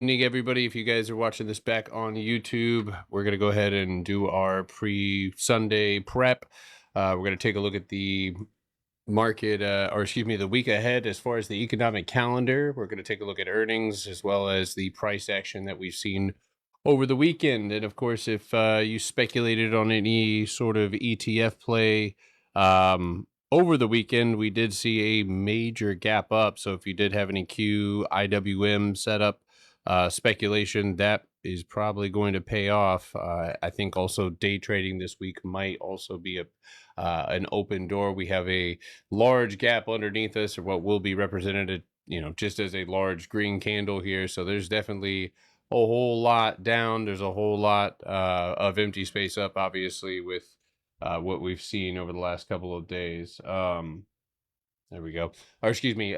Evening, everybody. If you guys are watching this back on YouTube, we're going to go ahead and do our pre-Sunday prep. We're going to take a look at the market, or excuse me, the week ahead as far as the economic calendar. We're going to take a look at earnings as well as the price action that we've seen over the weekend. And of course, if you speculated on any sort of ETF play over the weekend, we did see a major gap up. So if you did have any IWM setup, speculation, that is probably going to pay off. I think also day trading this week might also be an open door. We have a large gap underneath us, or what will be represented, just as a large green candle here. So there's definitely a whole lot down. There's a whole lot of empty space up, obviously, with what we've seen over the last couple of days. There we go. Or excuse me,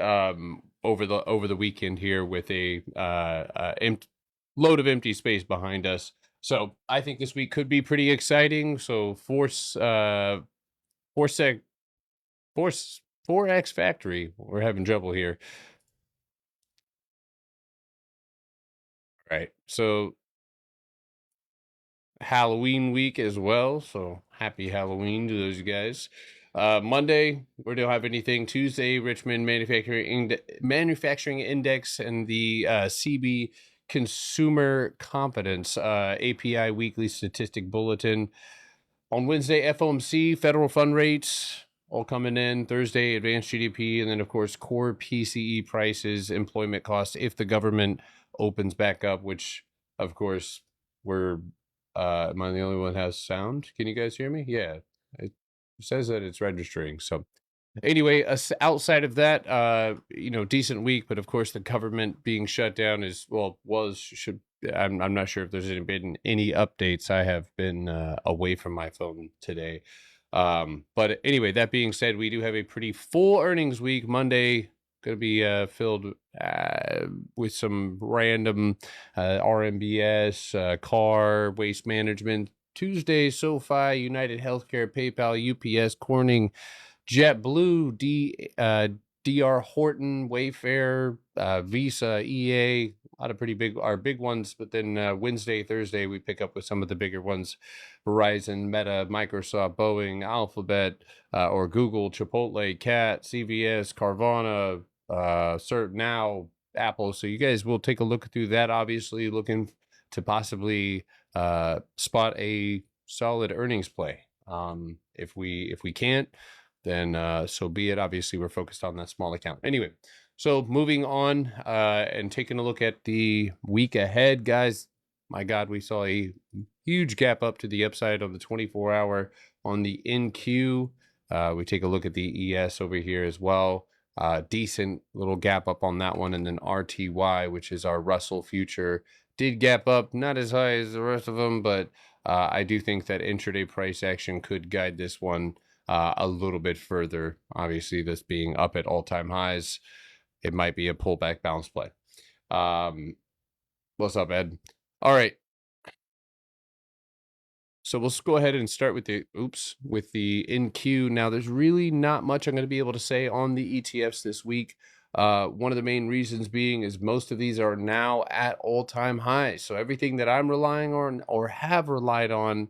over the weekend here with a load of empty space behind us. So I think this week could be pretty exciting. So force sec force 4X factory. We're having trouble here. All right. So Halloween week as well. So happy Halloween to those guys. Monday, we don't have anything. Tuesday, Richmond Manufacturing Index and the CB Consumer Confidence API Weekly Statistic Bulletin. On Wednesday, FOMC Federal Fund Rates all coming in. Thursday, advanced GDP, and then of course core PCE prices, employment costs if the government opens back up, which of course we're am I the only one that has sound? Can you guys hear me? Yeah. It says that it's registering. So anyway, outside of that, decent week, but of course the government being shut down should. I'm not sure if there's been any updates. I have been away from my phone today. But anyway, that being said, we do have a pretty full earnings week. Monday going to be filled with some random RMBS, car, waste management. Tuesday, SoFi, United Healthcare, PayPal, UPS, Corning, JetBlue, DR Horton, Wayfair, Visa, EA, a lot of our big ones. But then Wednesday, Thursday, we pick up with some of the bigger ones: Verizon, Meta, Microsoft, Boeing, Alphabet, or Google, Chipotle, Cat, CVS, Carvana, now Apple. So you guys will take a look through that. Obviously, looking to possibly spot a solid earnings play. If we can't, then so be it. Obviously, we're focused on that small account. Anyway, so moving on and taking a look at the week ahead, guys. My God, we saw a huge gap up to the upside on the 24-hour on the NQ. We take a look at the ES over here as well. Decent little gap up on that one. And then RTY, which is our Russell future, did gap up, not as high as the rest of them, but I do think that intraday price action could guide this one a little bit further. Obviously, this being up at all-time highs, it might be a pullback bounce play. What's up, Ed? All right. So we'll go ahead and start with the NQ. Now, there's really not much I'm going to be able to say on the ETFs this week. One of the main reasons being is most of these are now at all-time highs. So everything that I'm relying on or have relied on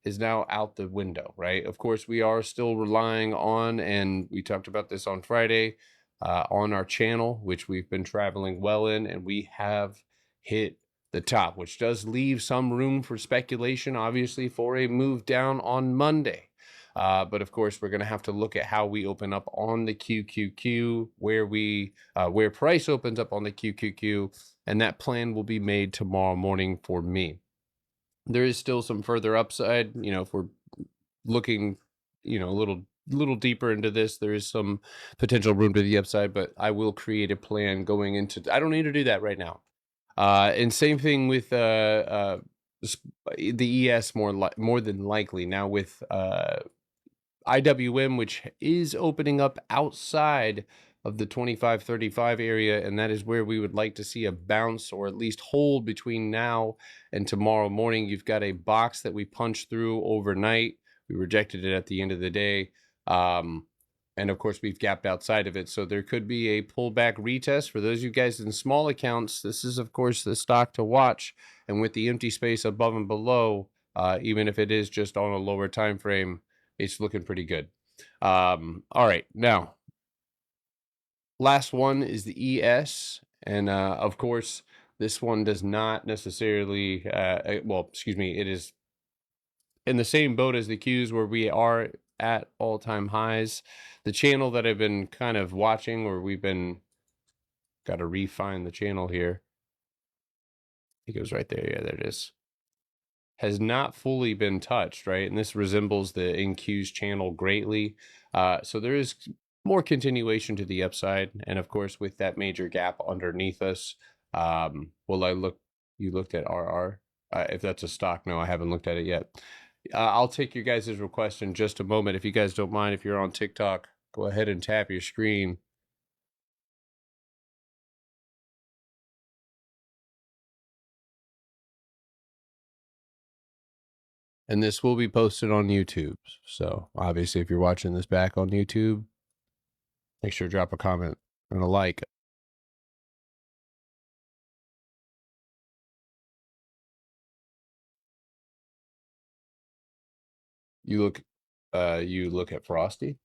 is now out the window, right? Of course, we are still relying on, and we talked about this on Friday, on our channel, which we've been traveling well in, and we have hit the top, which does leave some room for speculation, obviously, for a move down on Monday. But of course, we're going to have to look at how we open up on the QQQ, where price opens up on the QQQ, and that plan will be made tomorrow morning for me. There is still some further upside, if we're looking, a little deeper into this, there is some potential room to the upside, but I will create a plan going into. I don't need to do that right now. And same thing with the ES, more than likely now with IWM, which is opening up outside of the 25-35 area, and that is where we would like to see a bounce or at least hold between now and tomorrow morning. You've got a box that we punched through overnight. We rejected it at the end of the day. And of course, we've gapped outside of it. So there could be a pullback retest. For those of you guys in small accounts, this is, of course, the stock to watch. And with the empty space above and below, even if it is just on a lower time frame, it's looking pretty good. All right. Now, last one is the ES. And of course, this one does not necessarily, well, excuse me, it is in the same boat as the Qs where we are at all-time highs. The channel that I've been kind of watching, or we've been got to refine the channel here. It goes right there. Yeah, there it is. Has not fully been touched, right? And this resembles the NQ's channel greatly. So there is more continuation to the upside. And of course, with that major gap underneath us, you looked at RR? If that's a stock, no, I haven't looked at it yet. I'll take your guys' request in just a moment. If you guys don't mind, if you're on TikTok, go ahead and tap your screen. And this will be posted on YouTube. So obviously, if you're watching this back on YouTube, make sure to drop a comment and a like. You look at Frosty.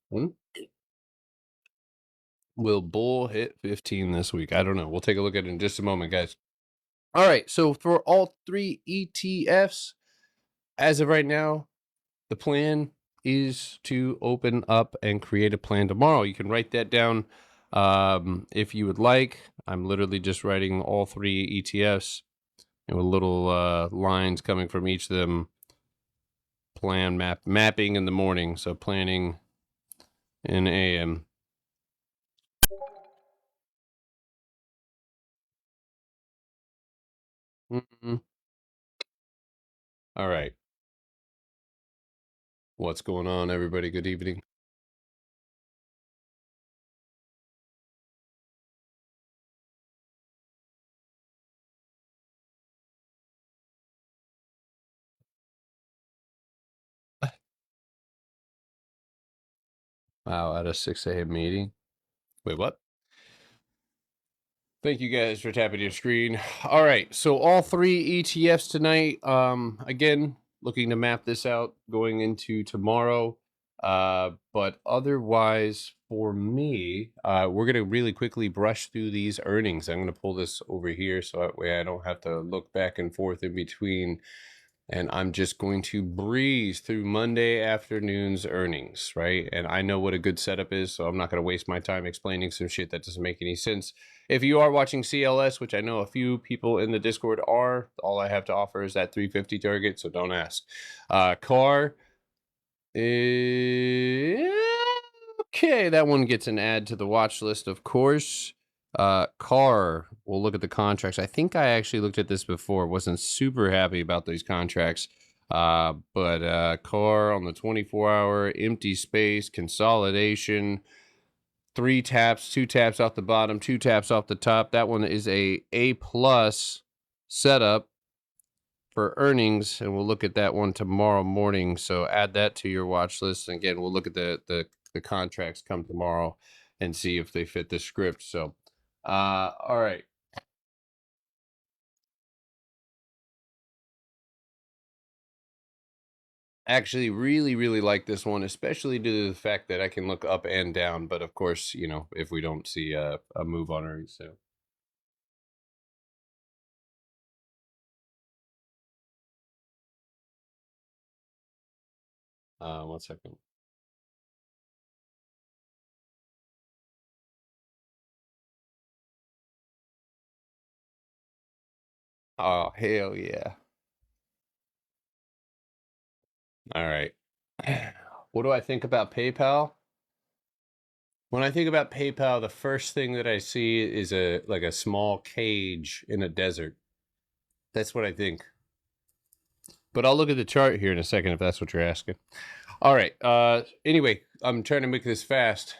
Will Bull hit 15 this week? I don't know. We'll take a look at it in just a moment, guys. All right. So for all three ETFs, as of right now, the plan is to open up and create a plan tomorrow. You can write that down if you would like. I'm literally just writing all three ETFs and with little lines coming from each of them. Plan mapping in the morning. So planning in AM. Mm-hmm. All right. What's going on, everybody? Good evening. Wow, at a 6 a.m. meeting. Wait, what? Thank you guys for tapping your screen. All right, so all three ETFs tonight. Again, looking to map this out going into tomorrow. But otherwise, for me, we're gonna really quickly brush through these earnings. I'm gonna pull this over here so that way I don't have to look back and forth in between. And I'm just going to breeze through Monday afternoon's earnings, right? And I know what a good setup is, so I'm not going to waste my time explaining some shit that doesn't make any sense. If you are watching CLS, which I know a few people in the Discord are, all I have to offer is that 350 target, so don't ask. CAR, okay, that one gets an add to the watch list, of course. CAR, we'll look at the contracts. I think I actually looked at this before. Wasn't super happy about these contracts. But CAR on the 24-hour, empty space, consolidation, 3 taps, 2 taps off the bottom, 2 taps off the top. That one is A+ setup for earnings, and we'll look at that one tomorrow morning. So add that to your watch list. And again, we'll look at the contracts come tomorrow and see if they fit the script. So all right. Actually, really like this one, especially due to the fact that I can look up and down. But of course, you know, if we don't see a move on earnings, so. 1 second. Oh, hell yeah. All right. What do I think about PayPal? When I think about PayPal, the first thing that I see is a small cage in a desert. That's what I think. But I'll look at the chart here in a second if that's what you're asking. All right. Anyway, I'm trying to make this fast.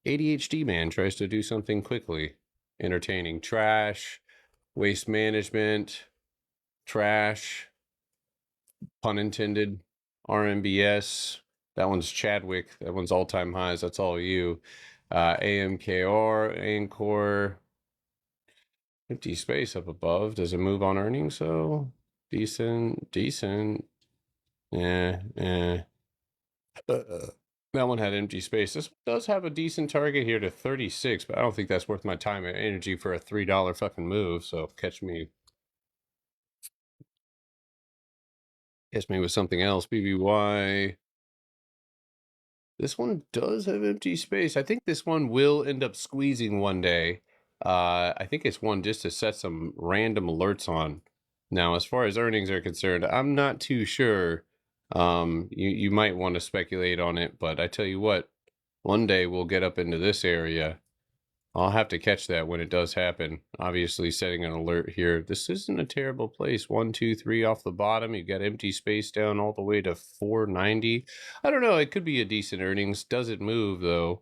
ADHD man tries to do something quickly. Entertaining. Trash, waste management, trash, pun intended, RMBS, That one's Chadwick. That one's all-time highs. That's all you. AMKR, Anchor. Empty space up above. Does it move on earnings? So decent, decent. Yeah. That one had empty space. This does have a decent target here to 36, but I don't think that's worth my time and energy for a $3 fucking move. So catch me with something else. BBY. This one does have empty space. I think this one will end up squeezing one day. I think it's one just to set some random alerts on. Now, as far as earnings are concerned, I'm not too sure. You might want to speculate on it, but I tell you what, one day we'll get up into this area. I'll have to catch that when it does happen. Obviously, setting an alert here. This isn't a terrible place. 1, 2, 3 off the bottom. You got empty space down all the way to 490. I don't know. It could be a decent earnings. Does it move though?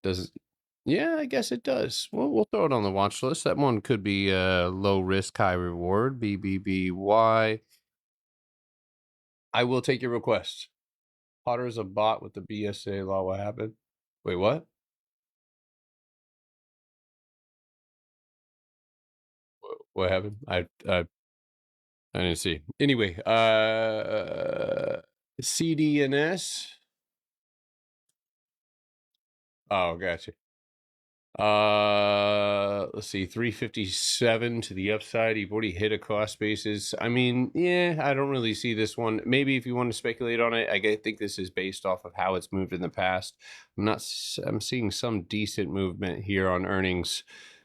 Does it? Yeah, I guess it does. We'll throw it on the watch list. That one could be low risk, high reward. BBBY. I will take your request. Potter's a bot with the BSA law. What happened? Wait, what? What happened? I didn't see. Anyway, CDNS. Oh, gotcha. Let's see, 357 to the upside. You've already hit a cost basis. I mean, yeah, I don't really see this one. Maybe if you want to speculate on it, I think this is based off of how it's moved in the past. I'm seeing some decent movement here on earnings.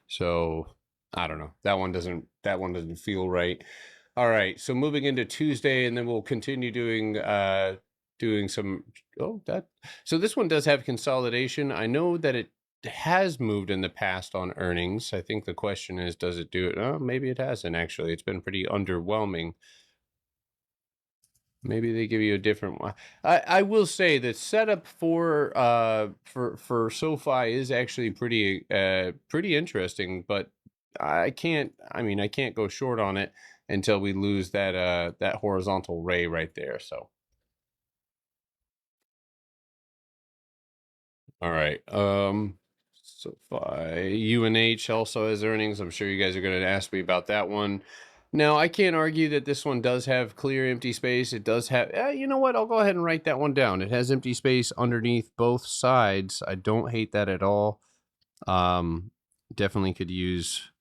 So I don't know. That one doesn't feel right. All right. So moving into Tuesday, and then we'll continue doing some so this one does have consolidation. I know that it has moved in the past on earnings. I think the question is, does it do it? Oh, maybe it hasn't actually. It's been pretty underwhelming. Maybe they give you a different one. I will say the setup for SoFi is actually pretty interesting, but I can't go short on it until we lose that that horizontal ray right there. So all right. SoFi, UNH also has earnings. I'm sure you guys are going to ask me about that one. Now, I can't argue that this one does have clear empty space. It does have, you know what? I'll go ahead and write that one down. It has empty space underneath both sides. I don't hate that at all. Definitely could use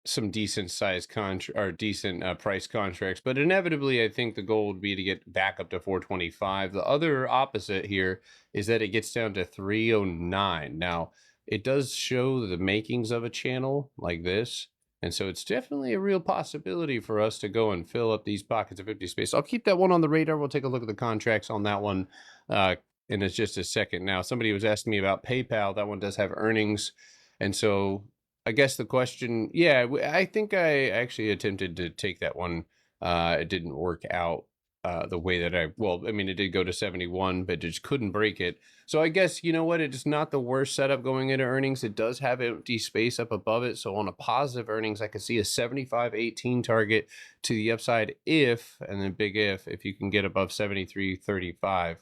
some decent size or decent price contracts, but inevitably I think the goal would be to get back up to 425. The other opposite here is that it gets down to 309. Now it does show the makings of a channel like this, and so it's definitely a real possibility for us to go and fill up these pockets of empty space. I'll keep that one on the radar. We'll take a look at the contracts on that one in just a second. Now somebody was asking me about PayPal. That one does have earnings, and so I guess the question, yeah, I think I actually attempted to take that one. It didn't work out the way that I mean, it did go to 71, but just couldn't break it. So I guess, you know what, it's not the worst setup going into earnings. It does have empty space up above it. So on a positive earnings, I could see a 75.18 target to the upside if, and then big if you can get above 73.35.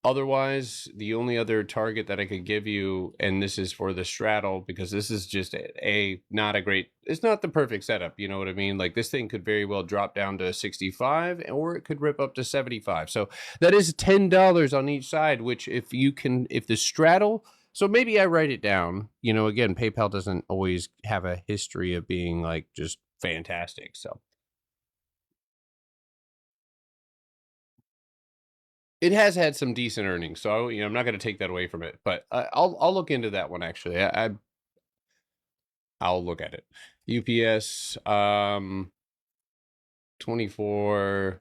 Otherwise, the only other target that I could give you, and this is for the straddle, because this is just not a great, it's not the perfect setup. You know what I mean? Like this thing could very well drop down to 65 or it could rip up to 75. So that is $10 on each side, which if the straddle, so maybe I write it down, you know, again, PayPal doesn't always have a history of being like just fantastic. So it has had some decent earnings, so I'm not going to take that away from it. But I'll look into that one actually. I'll look at it. UPS 24.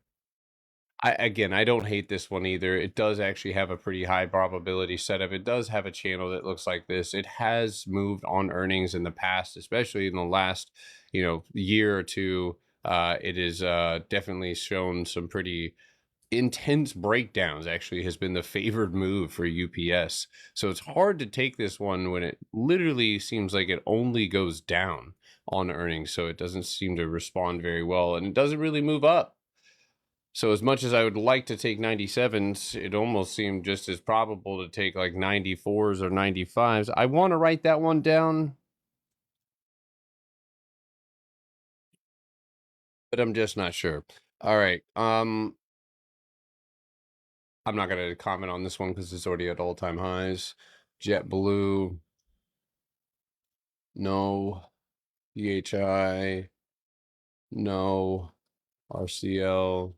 I don't hate this one either. It does actually have a pretty high probability setup. It does have a channel that looks like this. It has moved on earnings in the past, especially in the last year or two. It is definitely shown some pretty intense breakdowns. Actually has been the favored move for UPS. So it's hard to take this one when it literally seems like it only goes down on earnings, so it doesn't seem to respond very well, and it doesn't really move up. So as much as I would like to take 97s, it almost seemed just as probable to take like 94s or 95s. I want to write that one down, but I'm just not sure. All right. I'm not going to comment on this one because it's already at all-time highs. JetBlue, no. DHI, no. RCL,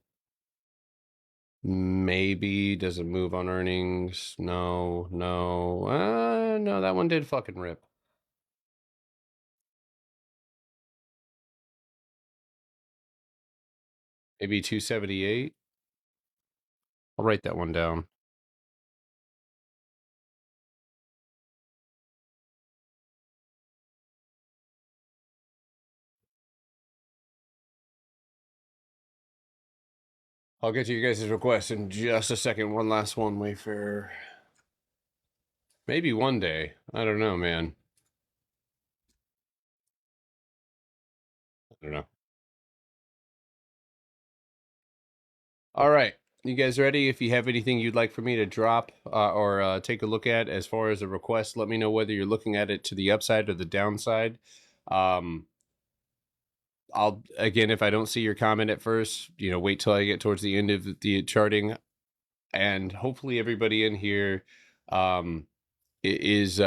maybe. Does it move on earnings? No, no. No, that one did fucking rip. Maybe 278. I'll write that one down. I'll get to you guys' request in just a second. One last one, Wayfair. Maybe one day. I don't know, man. I don't know. All right. You guys ready? If you have anything you'd like for me to drop or take a look at as far as a request, let me know whether you're looking at it to the upside or the downside. I'll, again, if I don't see your comment at first, wait till I get towards the end of the charting, and hopefully everybody in here is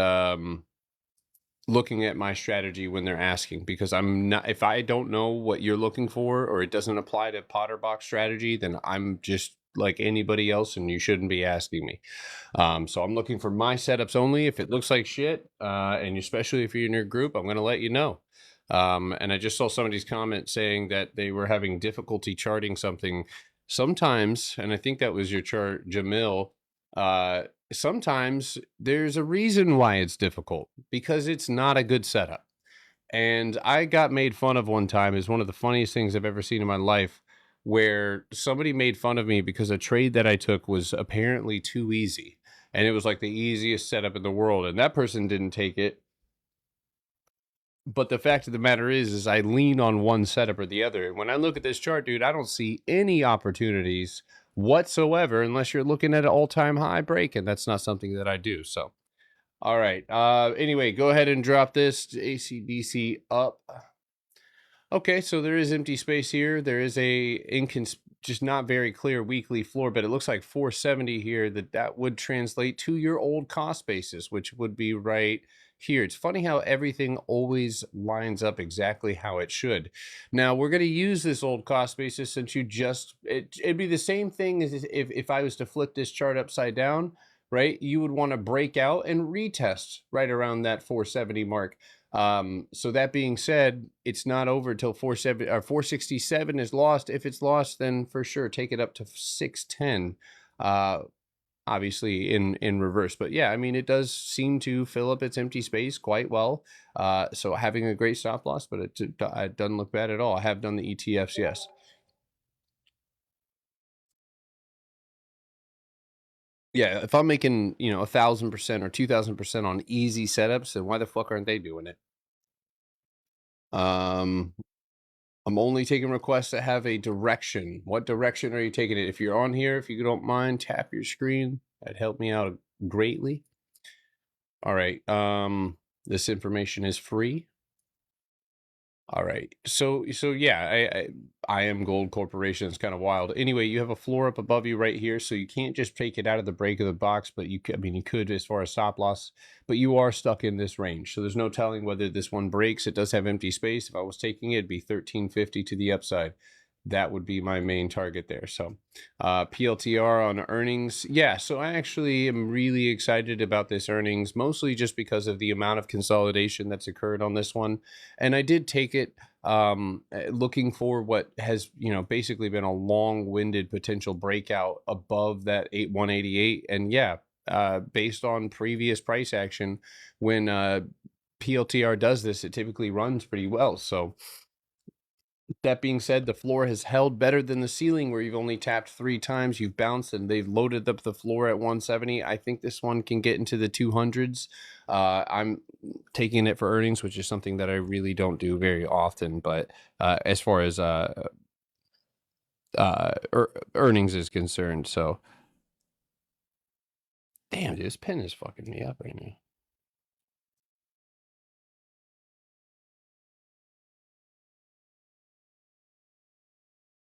looking at my strategy when they're asking, because I'm not, if I don't know what you're looking for or it doesn't apply to Potterbox strategy, then I'm just like anybody else and you shouldn't be asking me. So I'm looking for my setups only. If it looks like shit, and especially if you're in your group, I'm going to let you know. And I just saw somebody's comment saying that they were having difficulty charting something sometimes, and I think that was your chart, Jamil. Sometimes there's a reason why it's difficult, because it's not a good setup. And I got made fun of one time is one of the funniest things I've ever seen in my life, where somebody made fun of me because a trade that I took was apparently too easy. And it was like the easiest setup in the world. And that person didn't take it. But the fact of the matter is I lean on one setup or the other. When I look at this chart, dude, I don't see any opportunities whatsoever unless you're looking at an all-time high break, and that's not something that I do. So, all right. Anyway, go ahead and drop this ACDC up. Okay, so there is empty space here. There is a just not very clear weekly floor, but it looks like 470 here. That would translate to your old cost basis, which would be right here. It's funny how everything always lines up exactly how it should. Now we're going to use this old cost basis, since it'd be the same thing as if I was to flip this chart upside down, right? You would want to break out and retest right around that 470 mark. So that being said, it's not over till 47 or 467 is lost. If it's lost, then for sure take it up to 610. Obviously in reverse, but yeah, I mean, it does seem to fill up its empty space quite well. So having a great stop loss, but it doesn't look bad at all. I have done the ETFs, yes. Yeah, if I'm making 1,000% or 2,000% on easy setups, then why the fuck aren't they doing it? Um, I'm only taking requests that have a direction. What direction are you taking it? If you're on here, if you don't mind, tap your screen. That'd help me out greatly. All right. This information is free. All right. So yeah, I am Gold Corporation. It's kind of wild. Anyway, you have a floor up above you right here, so you can't just take it out of the break of the box, but I mean, you could as far as stop loss, but you are stuck in this range. So there's no telling whether this one breaks. It does have empty space. If I was taking it, it'd be 1350 to the upside. That would be my main target there. So PLTR on earnings. Yeah, so I actually am really excited about this earnings, mostly just because of the amount of consolidation that's occurred on this one. And I did take it looking for what has, basically been a long-winded potential breakout above that 188. And yeah, based on previous price action, when PLTR does this, it typically runs pretty well. So that being said, the floor has held better than the ceiling, where you've only tapped 3 times, you've bounced, and they've loaded up the floor at 170. I think this one can get into the 200s. I'm taking it for earnings, which is something that I really don't do very often. But as far as earnings is concerned, so damn, dude, this pen is fucking me up right now.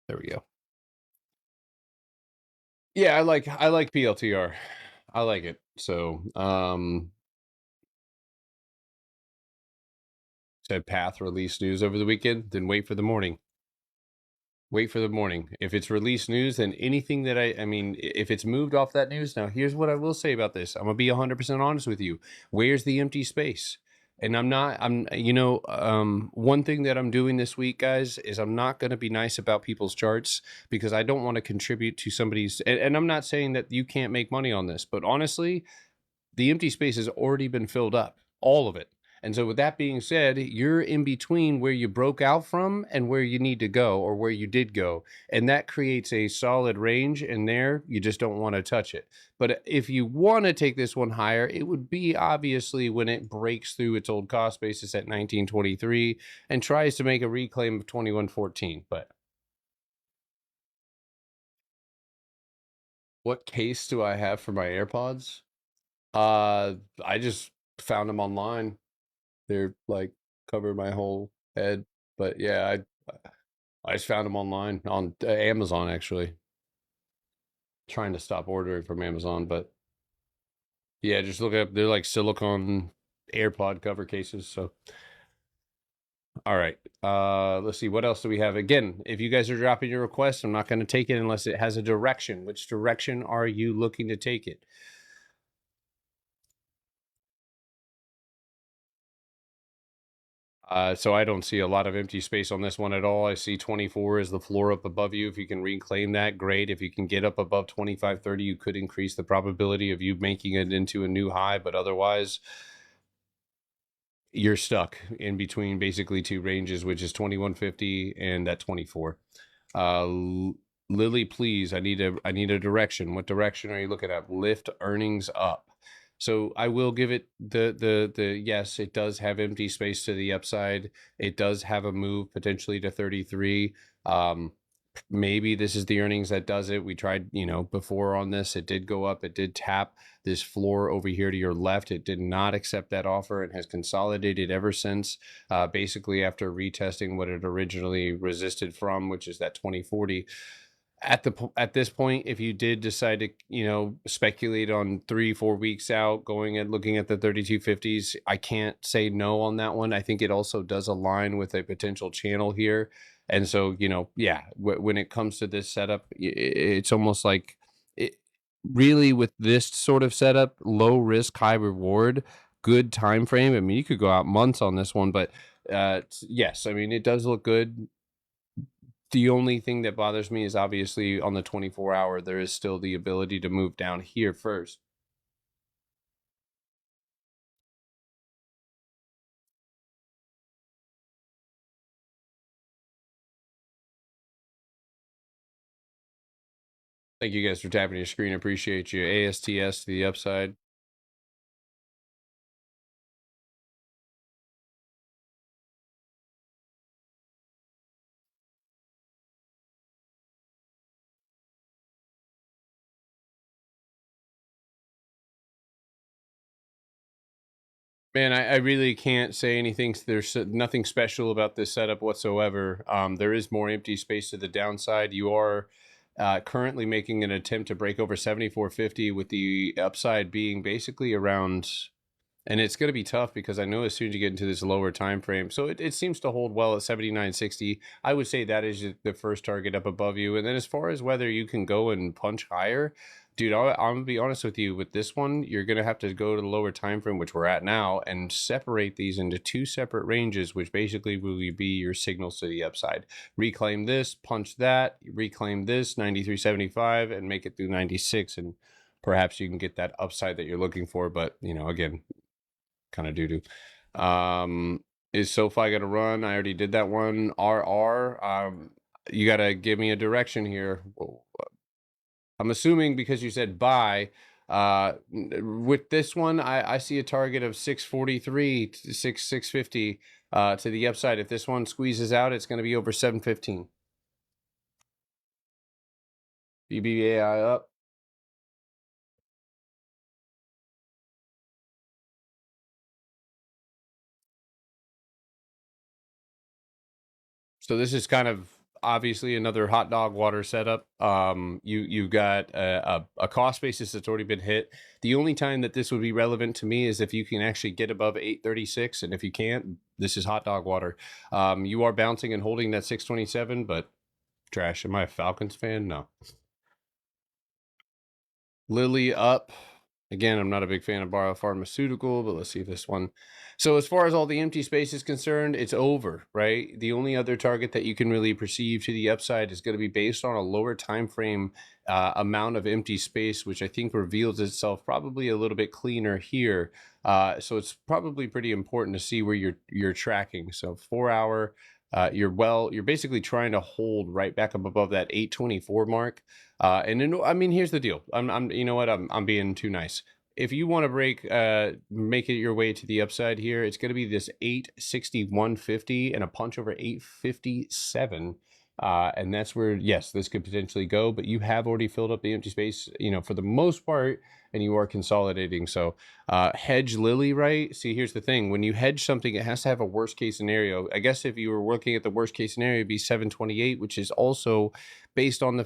There we go. Yeah, I like PLTR. I like it. So said Path release news over the weekend, then wait for the morning. Wait for the morning. If it's released news, then anything that I mean, if it's moved off that news, now here's what I will say about this. I'm gonna be 100% honest with you. Where's the empty space? And one thing that I'm doing this week, guys, is I'm not going to be nice about people's charts because I don't want to contribute to somebody's, and I'm not saying that you can't make money on this, but honestly, the empty space has already been filled up, all of it. And so, with that being said, you're in between where you broke out from and where you need to go or where you did go. And that creates a solid range. And there, you just don't want to touch it. But if you want to take this one higher, it would be obviously when it breaks through its old cost basis at 1923 and tries to make a reclaim of 2114. But what case do I have for my AirPods? I just found them online. They're like cover my whole head. But yeah, I just found them online on Amazon actually. Trying to stop ordering from Amazon, but yeah, just look up. They're like silicone AirPod cover cases. So all right, let's see what else do we have. Again, if you guys are dropping your request, I'm not going to take it unless it has a direction. Which direction are you looking to take it? So I don't see a lot of empty space on this one at all. I see 24 as the floor up above you. If you can reclaim that, great. If you can get up above 25.30, you could increase the probability of you making it into a new high. But otherwise, you're stuck in between basically two ranges, which is 21.50 and that 24. Lily, please, I need a direction. What direction are you looking at? Lift earnings up. So I will give it the yes, it does have empty space to the upside. It does have a move potentially to 33. Maybe this is the earnings that does it. We tried, before on this, it did go up, it did tap this floor over here to your left. It did not accept that offer and has consolidated ever since, basically after retesting what it originally resisted from, which is that 2040. At this point, if you did decide to speculate on 3-4 weeks out, going and looking at the 3250s, I can't say no on that one. I think it also does align with a potential channel here. And so, yeah, when it comes to this setup, it's almost like it really, with this sort of setup, low risk, high reward, good time frame. I mean, you could go out months on this one, but yes, I mean, it does look good. The only thing that bothers me is obviously on the 24-hour, there is still the ability to move down here first. Thank you guys for tapping your screen. Appreciate you. ASTS to the upside. Man, I really can't say anything. There's nothing special about this setup whatsoever. There is more empty space to the downside. You are currently making an attempt to break over 74.50 with the upside being basically around, and it's going to be tough because I know as soon as you get into this lower time frame, so it seems to hold well at 79.60. I would say that is the first target up above you. And then as far as whether you can go and punch higher, dude, I'm gonna be honest with you. With this one, you're gonna have to go to the lower time frame, which we're at now, and separate these into two separate ranges, which basically will be your signals to the upside. Reclaim this, punch that, reclaim this 93.75, and make it through 96, and perhaps you can get that upside that you're looking for. But again, kind of doo doo. Is SoFi gonna run? I already did that one. RR. You gotta give me a direction here. I'm assuming because you said buy, With this one, I see a target of 643 to 650 to the upside. If this one squeezes out, it's going to be over 715. BBAI up. So this is kind of obviously another hot dog water setup. You've got a cost basis that's already been hit. The only time that this would be relevant to me is if you can actually get above 836, and if you can't, this is hot dog water. You are bouncing and holding that 627, but trash. Am I a Falcons fan? No. Lilly up. Again, I'm not a big fan of biopharmaceutical, but let's see this one. So as far as all the empty space is concerned, it's over, right? The only other target that you can really perceive to the upside is going to be based on a lower time frame amount of empty space, which I think reveals itself probably a little bit cleaner here. So it's probably pretty important to see where you're tracking. So 4 hour, you're basically trying to hold right back up above that 824 mark. And then, I mean, here's the deal. You know what? I'm being too nice. If you want to make it your way to the upside here, it's going to be this 861.50 and a punch over 857. And that's where, yes, this could potentially go, but you have already filled up the empty space, for the most part, and you are consolidating. So hedge Lilly, right? See, here's the thing. When you hedge something, it has to have a worst case scenario. I guess if you were looking at the worst case scenario, it'd be 728, which is also based on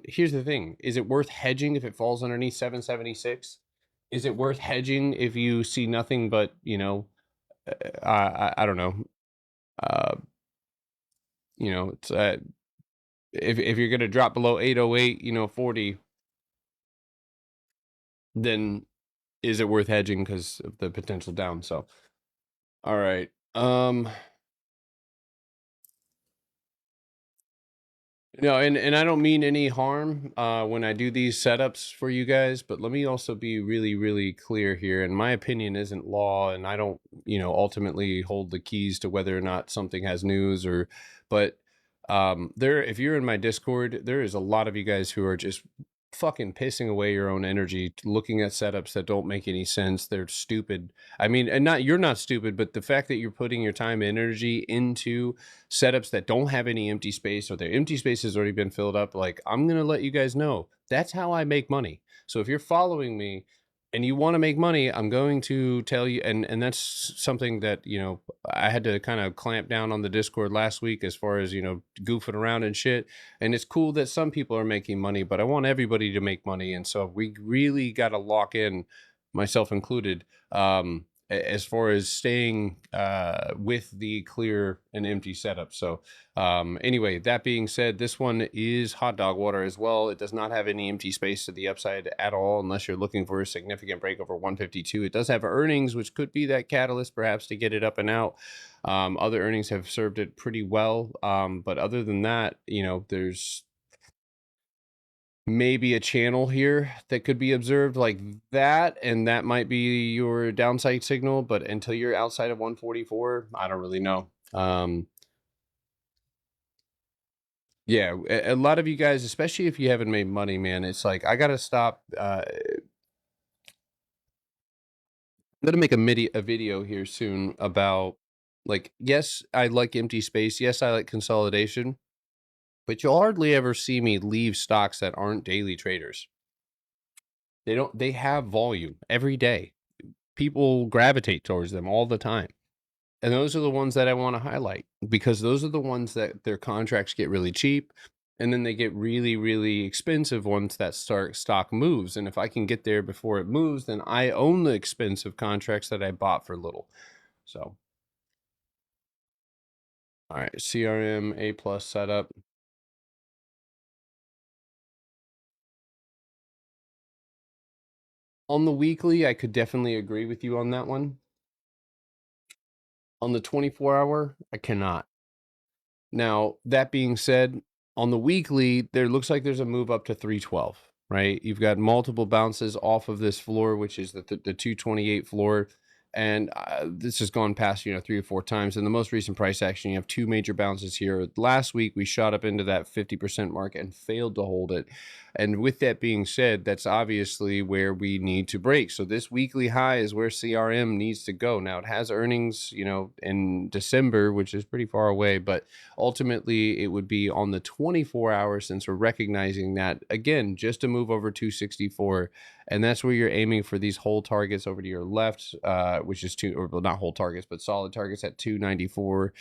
here's the thing. Is it worth hedging if it falls underneath 776? Is it worth hedging if you see nothing but, I don't know. It's if you're going to drop below 808, 40, then is it worth hedging because of the potential down? So, all right. No, and I don't mean any harm when I do these setups for you guys, but let me also be really, really clear here. And my opinion isn't law, and I don't, ultimately hold the keys to whether or not something has news but if you're in my Discord, there is a lot of you guys who are just fucking pissing away your own energy looking at setups that don't make any sense. They're stupid. I mean, and you're not stupid, but the fact that you're putting your time and energy into setups that don't have any empty space, or their empty space has already been filled up, like, I'm going to let you guys know that's how I make money. So if you're following me and you want to make money, I'm going to tell you, and that's something that, I had to kind of clamp down on the Discord last week as far as, goofing around and shit. And it's cool that some people are making money, but I want everybody to make money. And so we really got to lock in, myself included, as far as staying with the clear and empty setup. So anyway, that being said, this one is hot dog water as well. It does not have any empty space to the upside at all, unless you're looking for a significant break over 152. It does have earnings, which could be that catalyst perhaps to get it up and out. Other earnings have served it pretty well. But other than that, there's maybe a channel here that could be observed like that, and that might be your downside signal, but until you're outside of 144, I don't really know. Yeah, a lot of you guys, especially if you haven't made money, man, it's like, I gotta stop. I'm gonna make a video here soon about, like, yes, I like empty space, yes, I like consolidation, but you'll hardly ever see me leave stocks that aren't daily traders. They have volume every day. People gravitate towards them all the time. And those are the ones that I want to highlight, because those are the ones that their contracts get really cheap, and then they get really, really expensive once that stock moves. And if I can get there before it moves, then I own the expensive contracts that I bought for little. So, all right, CRM A+ setup. On the weekly, I could definitely agree with you on that one. On the 24-hour, I cannot. Now, that being said, on the weekly, there looks like there's a move up to 312, right? You've got multiple bounces off of this floor, which is the 228 floor. And this has gone past 3 or 4 times. In the most recent price action, you have two major bounces here. Last week we shot up into that 50% mark and failed to hold it. And with that being said, that's obviously where we need to break. So this weekly high is where CRM needs to go. Now it has earnings, in December, which is pretty far away, but ultimately it would be on the 24 hours, since we're recognizing that again, just to move over 264. And that's where you're aiming for these whole targets over to your left, which is two, or well, not whole targets, but solid targets at 294,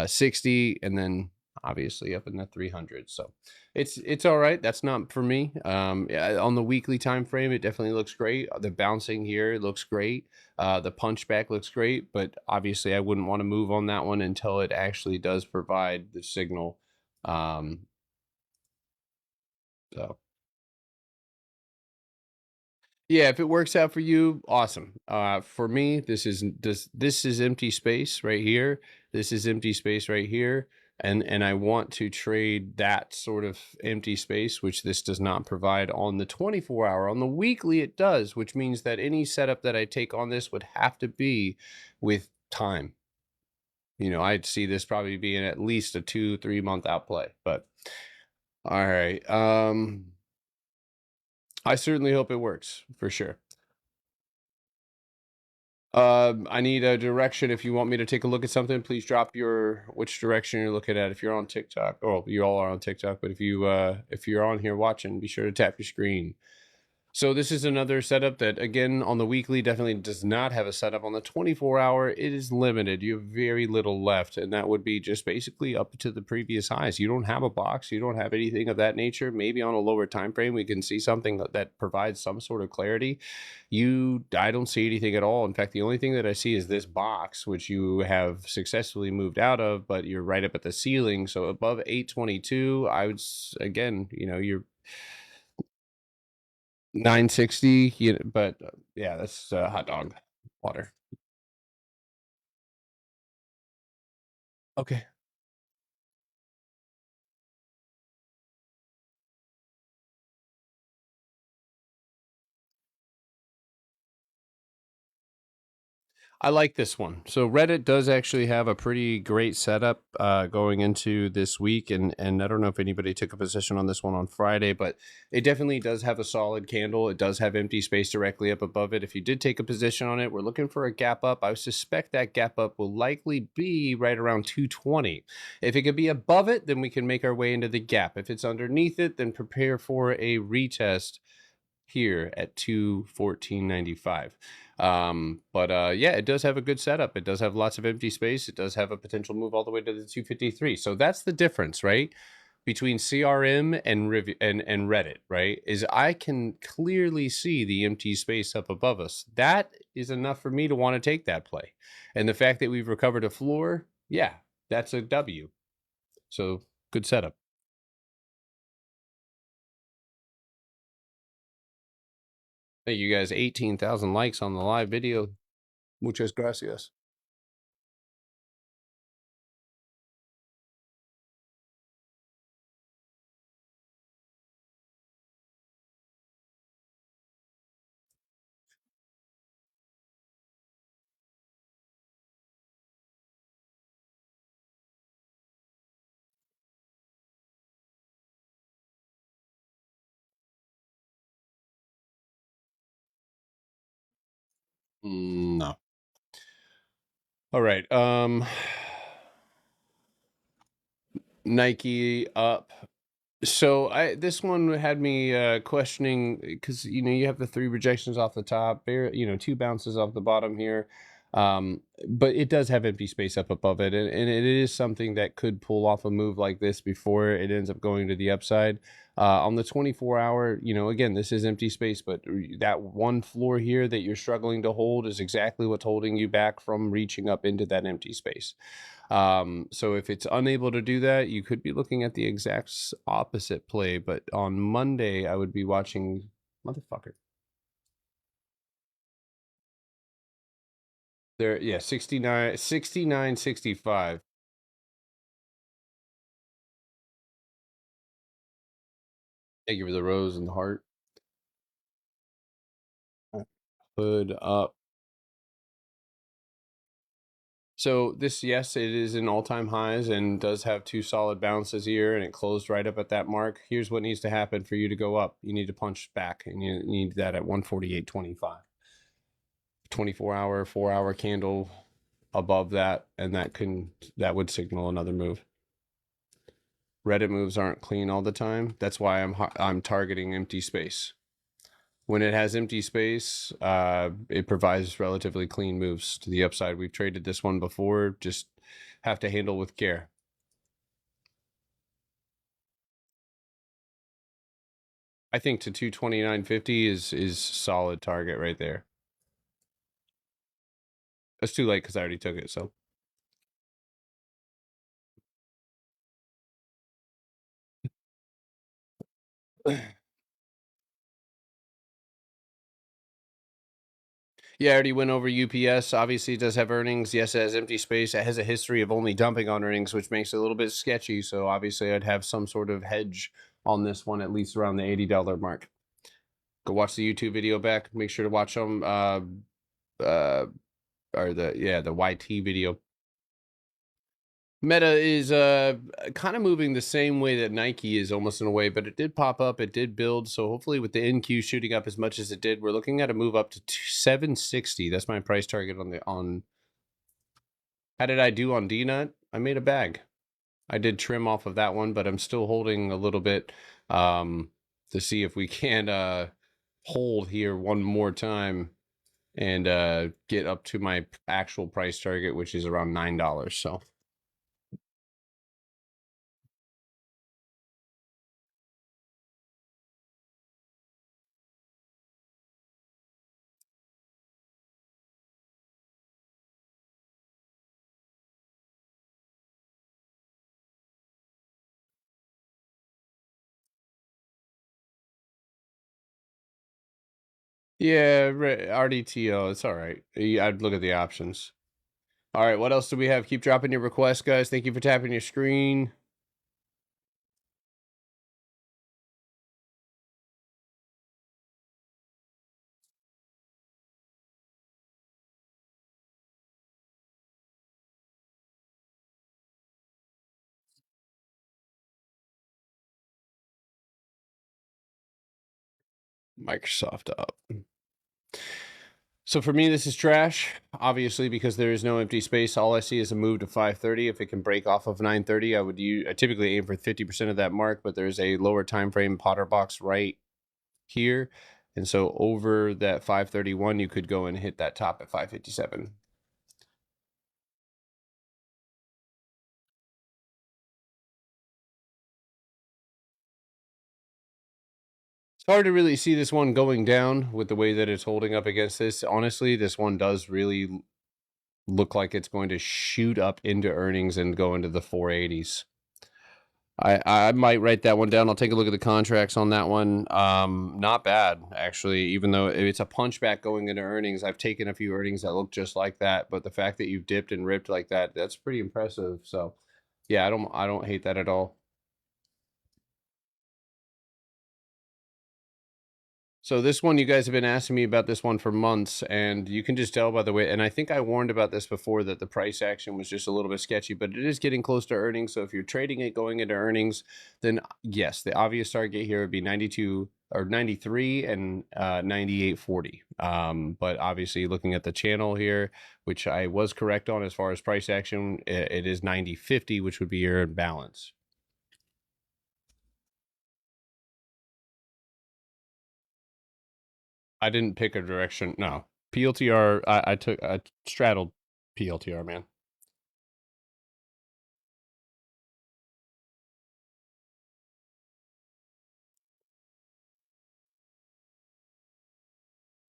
60, and then obviously up in the 300. So it's all right. That's not for me. Yeah, on the weekly time frame, it definitely looks great. The bouncing here looks great. The punchback looks great, but obviously I wouldn't want to move on that one until it actually does provide the signal. Um, so yeah, if it works out for you, awesome. For me, this is empty space right here. This is empty space right here. And I want to trade that sort of empty space, which this does not provide on the 24 hour. On the weekly, it does, which means that any setup that I take on this would have to be with time. I'd see this probably being at least a 2-3 month outplay. But all right. I certainly hope it works for sure. I need a direction. If you want me to take a look at something, please drop which direction you're looking at. If you're on TikTok, you all are on TikTok, but if you're on here watching, be sure to tap your screen. So this is another setup that, again, on the weekly definitely does not have a setup. On the 24 hour, it is limited. You have very little left, and that would be just basically up to the previous highs. You don't have a box. You don't have anything of that nature. Maybe on a lower time frame, we can see something that provides some sort of clarity. I don't see anything at all. In fact, the only thing that I see is this box, which you have successfully moved out of, but you're right up at the ceiling. So above 822, I would, again, you're 960, but yeah, that's hot dog water. Okay. I like this one. So Reddit does actually have a pretty great setup going into this week, and I don't know if anybody took a position on this one on Friday, but it definitely does have a solid candle. It does have empty space directly up above it. If you did take a position on it, we're looking for a gap up. I suspect that gap up will likely be right around 220. If it could be above it, then we can make our way into the gap. If it's underneath it, then prepare for a retest here at 214.95. But yeah, it does have a good setup. It does have lots of empty space. It does have a potential move all the way to the 253. So that's the difference, right? Between CRM and Reddit, right? Is I can clearly see the empty space up above us. That is enough for me to want to take that play. And the fact that we've recovered a floor, yeah, that's a W. So good setup. Thank you guys. 18,000 likes on the live video. Muchas gracias. No. All right. Nike up. So this one had me questioning, because you have the three rejections off the top, two bounces off the bottom here. But it does have empty space up above it, and it is something that could pull off a move like this before it ends up going to the upside. On the 24 hour, again, this is empty space, but that one floor here that you're struggling to hold is exactly what's holding you back from reaching up into that empty space. So if it's unable to do that, you could be looking at the exact opposite play. But on Monday, I would be watching motherfucker. There, yeah, 69, 69, 65. Thank you for the rose and the heart. Hood up. So this, yes, it is in all-time highs and does have two solid bounces here, and it closed right up at that mark. Here's what needs to happen for you to go up. You need to punch back, and you need that at 148.25. 24-hour, 4-hour candle above that, and that would signal another move. Reddit moves aren't clean all the time. That's why I'm targeting empty space. When it has empty space, it provides relatively clean moves to the upside. We've traded this one before, just have to handle with care. I think to 229.50 is solid target right there. It's too late because I already took it, so. Yeah, I already went over UPS. Obviously, it does have earnings. Yes, it has empty space. It has a history of only dumping on earnings, which makes it a little bit sketchy. So obviously, I'd have some sort of hedge on this one, at least around the $80 mark. Go watch the YouTube video back. Make sure to watch them. Or the YT video. Meta is kind of moving the same way that Nike is, almost in a way, but it did pop up, it did build. So hopefully with the NQ shooting up as much as it did, we're looking at a move up to 760. That's my price target on how did I do on DNUT? I made a bag. I did trim off of that one, but I'm still holding a little bit to see if we can hold here one more time and get up to my actual price target, which is around $9. So yeah, RDTO, it's all right. I'd look at the options. All right, what else do we have? Keep dropping your requests, guys. Thank you for tapping your screen. Microsoft up. So for me, this is trash, obviously, because there is no empty space. All I see is a move to 530. If it can break off of 930, I typically aim for 50% of that mark, but there's a lower time frame Potter box right here. And so over that 531, you could go and hit that top at 557. It's hard to really see this one going down with the way that it's holding up against this. Honestly, this one does really look like it's going to shoot up into earnings and go into the 480s. I might write that one down. I'll take a look at the contracts on that one. Not bad, actually, even though it's a punchback going into earnings. I've taken a few earnings that look just like that, but the fact that you've dipped and ripped like that, that's pretty impressive. So yeah, I don't hate that at all. So this one, you guys have been asking me about this one for months, and you can just tell by the way, and I think I warned about this before, that the price action was just a little bit sketchy, but it is getting close to earnings. So if you're trading it going into earnings, then yes, the obvious target here would be 92 or 93 and 98.40. But obviously looking at the channel here, which I was correct on as far as price action, it is 90.50, which would be your balance. I didn't pick a direction. No. PLTR, I straddled PLTR, man.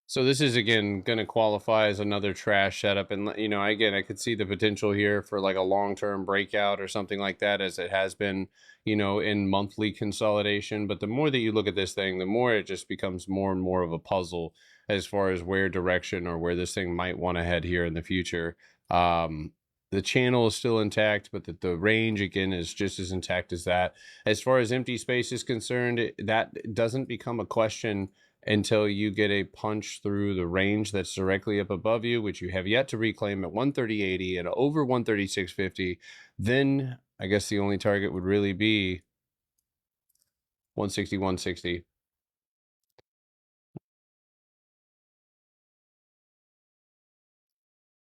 So this is, again, going to qualify as another trash setup. And, you know, again, I could see the potential here for like a long-term breakout or something like that, as it has been, you know, in monthly consolidation. But the more that you look at this thing, the more it just becomes more and more of a puzzle as far as where direction or where this thing might want to head here in the future. The channel is still intact, but the range, again, is just as intact as that. As far as empty space is concerned, that doesn't become a question until you get a punch through the range that's directly up above you, which you have yet to reclaim at 130.80 and over 136.50. Then I guess the only target would really be 160, 160.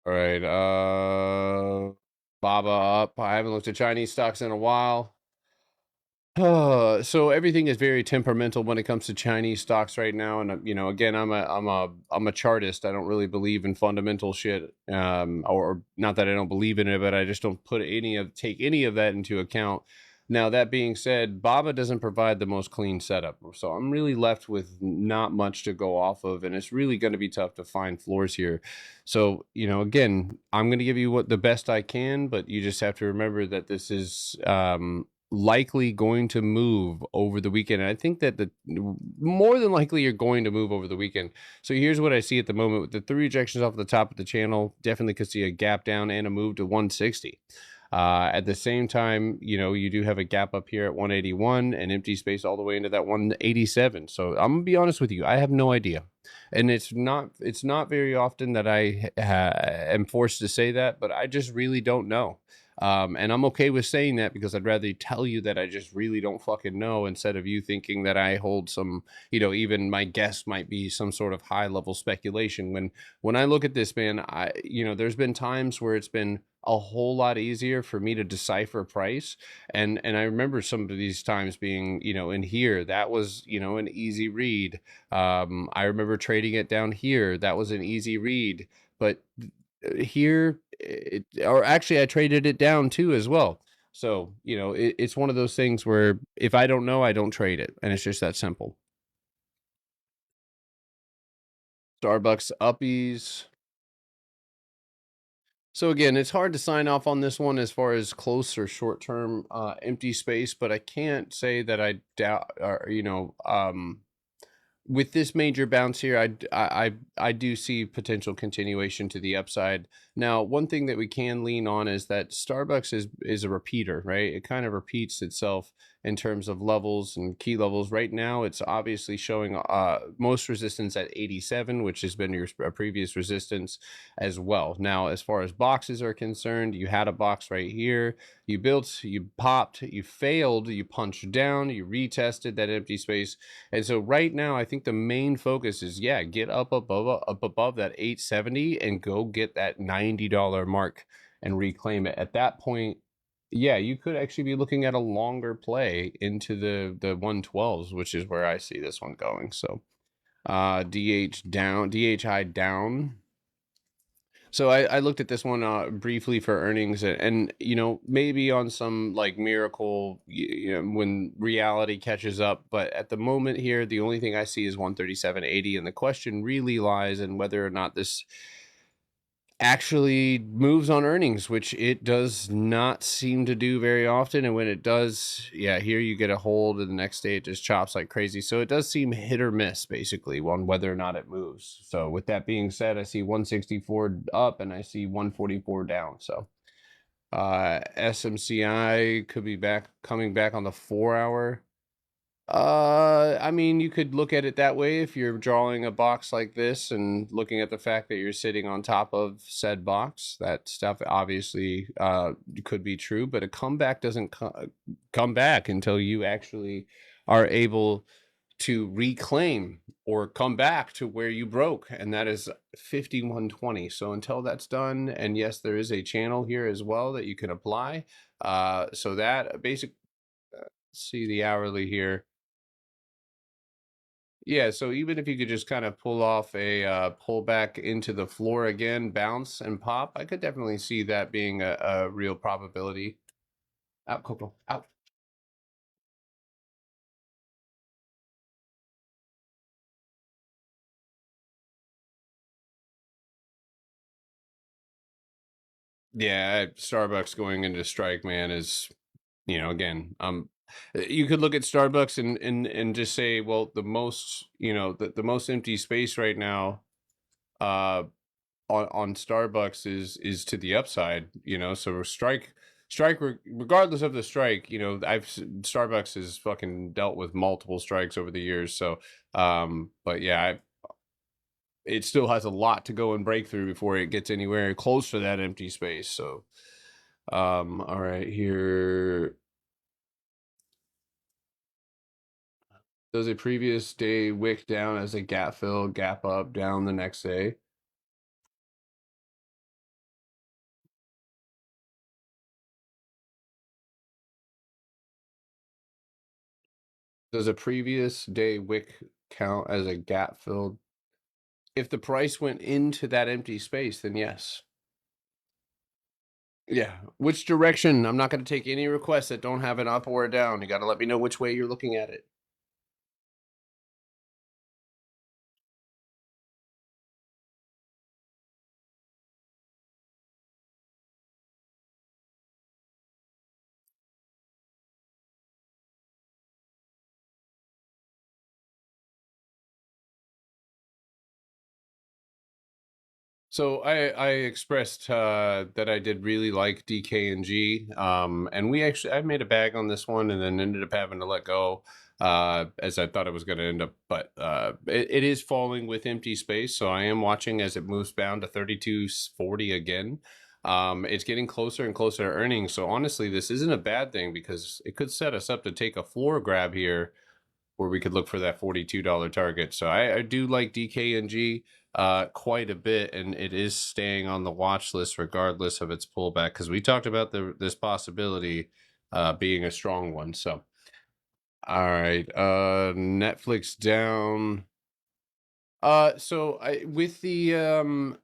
All right, Baba up. I haven't looked at Chinese stocks in a while. So everything is very temperamental when it comes to Chinese stocks right now, and you know, again, I'm a chartist. I don't really believe in fundamental shit, or not that I don't believe in it, but I just don't take any of that into account. Now that being said, Baba doesn't provide the most clean setup, so I'm really left with not much to go off of, and it's really going to be tough to find floors here. So you know, again, I'm going to give you what the best I can, but you just have to remember that this is likely going to move over the weekend. And I think that the more than likely you're going to move over the weekend. So here's what I see at the moment with the 3 rejections off the top of the channel. Definitely could see a gap down and a move to 160. At the same time, you know, you do have a gap up here at 181 and empty space all the way into that 187. So I'm gonna be honest with you, I have no idea. And it's not very often that I am forced to say that, but I just really don't know. And I'm okay with saying that because I'd rather tell you that I just really don't fucking know instead of you thinking that I hold some, you know, even my guess might be some sort of high level speculation. When I look at this, man, you know, there's been times where it's been a whole lot easier for me to decipher price. And I remember some of these times being, you know, in here, that was, you know, an easy read. I remember trading it down here. That was an easy read. But here or actually I traded it down too as well. So you know it's one of those things where if I don't know, I don't trade it, and it's just that simple. Starbucks uppies. So again, it's hard to sign off on this one as far as close or short term empty space, but I can't say that I doubt or you know with this major bounce here, I do see potential continuation to the upside. Now, one thing that we can lean on is that Starbucks is a repeater, right? It kind of repeats itself in terms of levels and key levels. Right now, it's obviously showing most resistance at 87, which has been your previous resistance as well. Now, as far as boxes are concerned, you had a box right here. You built, you popped, you failed, you punched down, you retested that empty space. And so right now, I think the main focus is, yeah, get up above that 870 and go get that $90 mark and reclaim it. At that point, yeah, you could actually be looking at a longer play into the 112s, which is where I see this one going. So DH down, DHI down. So I looked at this one briefly for earnings, and you know maybe on some like miracle, you know, when reality catches up. But at the moment here, the only thing I see is 137.80, and the question really lies in whether or not this actually moves on earnings, which it does not seem to do very often. And when it does, yeah, here you get a hold, and the next day it just chops like crazy. So it does seem hit or miss basically on whether or not it moves. So with that being said, I see 164 up and I see 144 down. So SMCI could be coming back on the 4 hour. I mean, you could look at it that way if you're drawing a box like this and looking at the fact that you're sitting on top of said box. That stuff obviously could be true, but a comeback doesn't come back until you actually are able to reclaim or come back to where you broke, and that is 5120. So until that's done, and yes, there is a channel here as well that you can apply. So that basic, see the hourly here. Yeah, so even if you could just kind of pull off a pullback into the floor again, bounce and pop, I could definitely see that being a real probability. Out, Coco, out. Yeah, Starbucks going into strike, man, is, you know, again, you could look at Starbucks and just say, well, the most, you know, the most empty space right now, on Starbucks is to the upside, you know, so strike strike, regardless of the strike, you know, Starbucks has fucking dealt with multiple strikes over the years. So, but yeah, it still has a lot to go and break through before it gets anywhere close to that empty space. So, all right, here. Does a previous day wick down as a gap fill, gap up, down the next day? Does a previous day wick count as a gap filled? If the price went into that empty space, then yes. Yeah. Which direction? I'm not going to take any requests that don't have an up or a down. You got to let me know which way you're looking at it. So I expressed that I did really like DKNG, and I made a bag on this one, and then ended up having to let go as I thought it was going to end up. But it is falling with empty space, so I am watching as it moves down to 32.40 again. It's getting closer and closer to earnings. So honestly, this isn't a bad thing because it could set us up to take a floor grab here where we could look for that $42 target. So I do like DKNG quite a bit, and it is staying on the watch list regardless of its pullback because we talked about this possibility being a strong one. So, all right, Netflix down. So I with the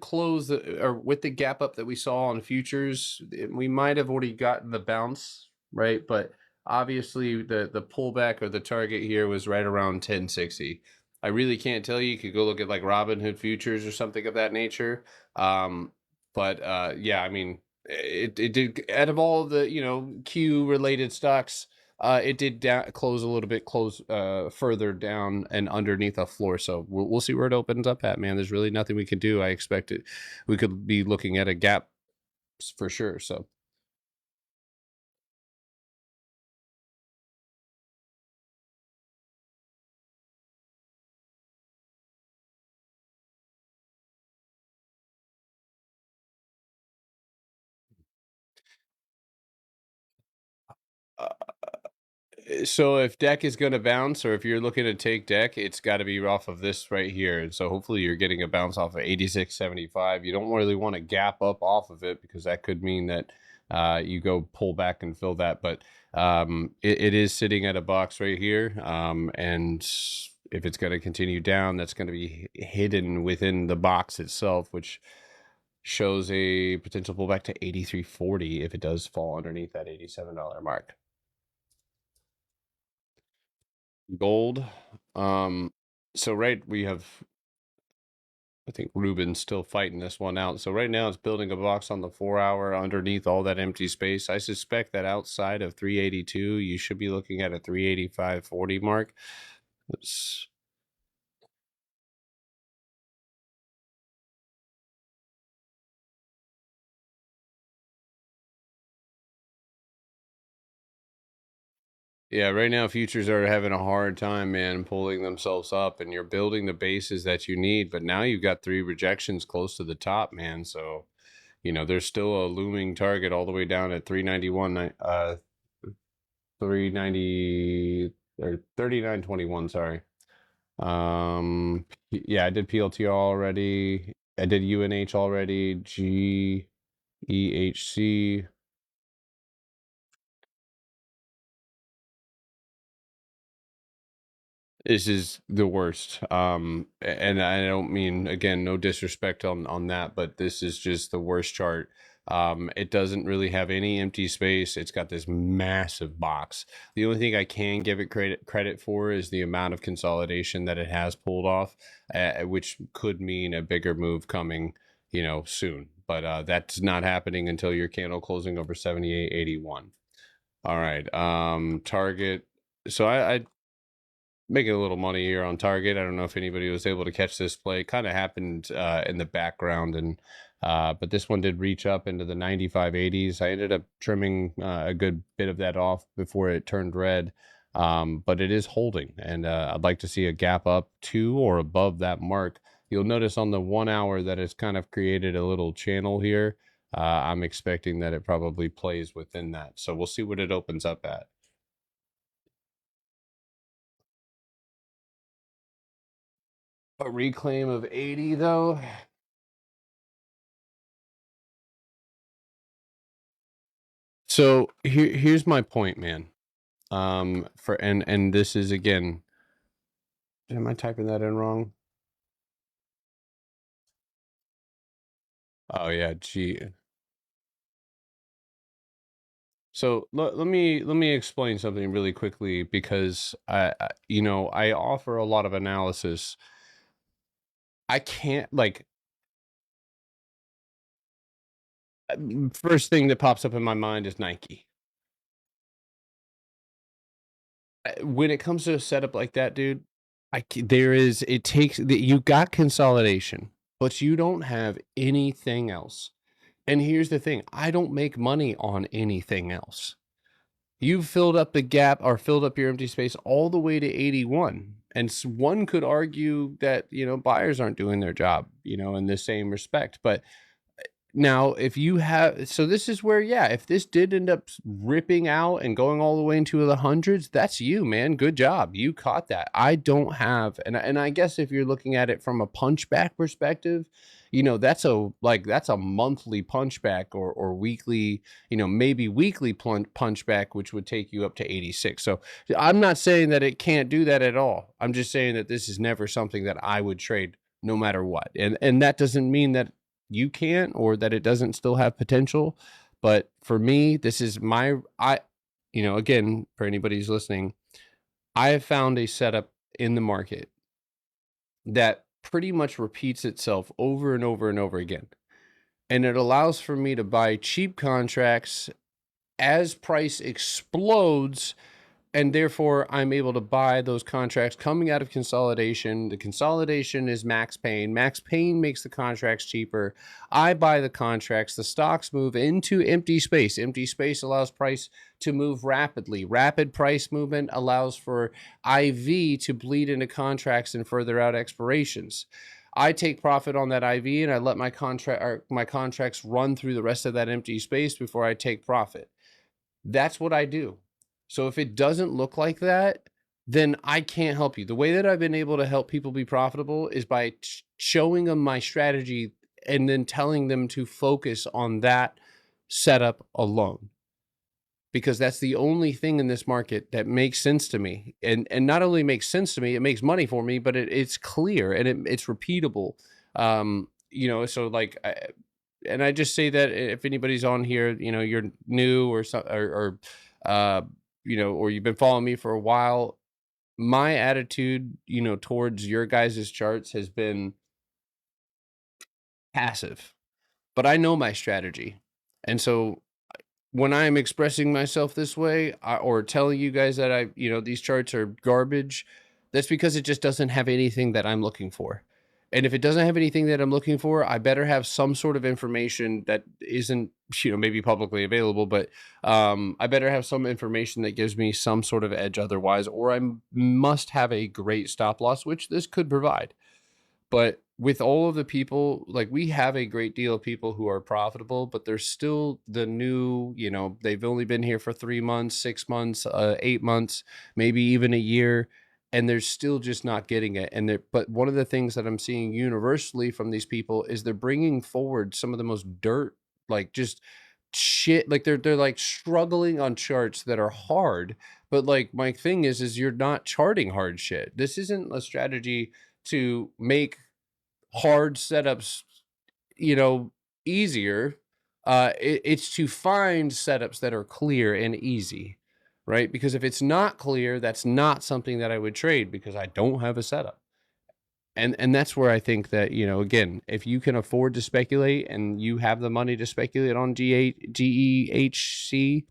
close or with the gap up that we saw on futures, we might have already gotten the bounce, right? But obviously the pullback or the target here was right around 1060. I really can't tell you. You could go look at like Robinhood futures or something of that nature. But yeah, I mean, it did, out of all the, you know, Q related stocks, it did close a little bit further down and underneath a floor. So we'll see where it opens up at, man. There's really nothing we can do. I expect it. We could be looking at a gap for sure. So uh, so if deck is going to bounce, or if you're looking to take deck, it's got to be off of this right here. And so hopefully you're getting a bounce off of 86.75. You don't really want to gap up off of it because that could mean that you go pull back and fill that. But it is sitting at a box right here. And if it's going to continue down, that's going to be hidden within the box itself, which shows a potential pullback to 83.40 if it does fall underneath that $87 mark. Gold. Um, so right, we have, I think Ruben's still fighting this one out. So right now it's building a box on the 4 hour underneath all that empty space. I suspect that outside of 382, you should be looking at a 385.40 mark. Let's, yeah, right now futures are having a hard time, man, pulling themselves up, and you're building the bases that you need. But now you've got 3 rejections close to the top, man. So, you know, there's still a looming target all the way down at 391, 390 or 39.21, sorry. Yeah, I did PLT already. I did UNH already. GEHC. This is the worst. And I don't mean, again, no disrespect on that, but this is just the worst chart. It doesn't really have any empty space. It's got this massive box. The only thing I can give it credit for is the amount of consolidation that it has pulled off, which could mean a bigger move coming, you know, soon. But that's not happening until your candle closing over 78.81. All right. Target. So I making a little money here on target. I don't know if anybody was able to catch this play. Kind of happened in the background, and But this one did reach up into the 95.80s. I ended up trimming a good bit of that off before it turned red. But it is holding, and I'd like to see a gap up to or above that mark. You'll notice on the 1 hour that it's kind of created a little channel here. I'm expecting that it probably plays within that. So we'll see what it opens up at. A reclaim of 80 though. So here's my point, man. For and this is again, am I typing that in wrong? Oh yeah, gee. So let me explain something really quickly because I offer a lot of analysis. I can't like first thing that pops up in my mind is Nike. When it comes to a setup like that, dude, there is it takes you got consolidation, but you don't have anything else. And here's the thing, I don't make money on anything else. You've filled up the gap or filled up your empty space all the way to 81. And one could argue that, buyers aren't doing their job, in the same respect. But now, if you have, so this is where, yeah, if this did end up ripping out and going all the way into the hundreds, that's you, man. Good job. You caught that. I don't have, and I guess if you're looking at it from a punchback perspective, that's a monthly punchback or weekly, maybe weekly punchback, which would take you up to 86. So I'm not saying that it can't do that at all. I'm just saying that this is never something that I would trade no matter what. And that doesn't mean that you can't or that it doesn't still have potential. But for me, this is again, for anybody who's listening, I have found a setup in the market that pretty much repeats itself over and over and over again. And it allows for me to buy cheap contracts as price explodes, and therefore I'm able to buy those contracts coming out of consolidation. The consolidation is Max Pain. Max Pain makes the contracts cheaper. I buy the contracts. The stocks move into empty space. Empty space allows price to move rapidly. Rapid price movement allows for IV to bleed into contracts and further out expirations. I take profit on that IV and I let my contracts run through the rest of that empty space before I take profit. That's what I do. So if it doesn't look like that, then I can't help you. The way that I've been able to help people be profitable is by showing them my strategy and then telling them to focus on that setup alone. Because that's the only thing in this market that makes sense to me. And not only makes sense to me, it makes money for me, but it's clear and it's repeatable. So like and I just say that if anybody's on here, you're new or uh, or you've been following me for a while, my attitude, towards your guys' charts has been passive, but I know my strategy. And so when I'm expressing myself this way or telling you guys that these charts are garbage, that's because it just doesn't have anything that I'm looking for. And if it doesn't have anything that I'm looking for, I better have some sort of information that isn't, maybe publicly available, but I better have some information that gives me some sort of edge otherwise, or I must have a great stop loss, which this could provide. But with all of the people, like we have a great deal of people who are profitable, but they're still the new, they've only been here for 3 months, 6 months, 8 months, maybe even a year, and they're still just not getting it. But one of the things that I'm seeing universally from these people is they're bringing forward some of the most dirt, like just shit, like they're like struggling on charts that are hard. But like my thing is you're not charting hard shit. This isn't a strategy to make hard setups, you know, easier. It's to find setups that are clear and easy, right? Because if it's not clear, that's not something that I would trade because I don't have a setup. And that's where I think that, again, if you can afford to speculate and you have the money to speculate on GEHC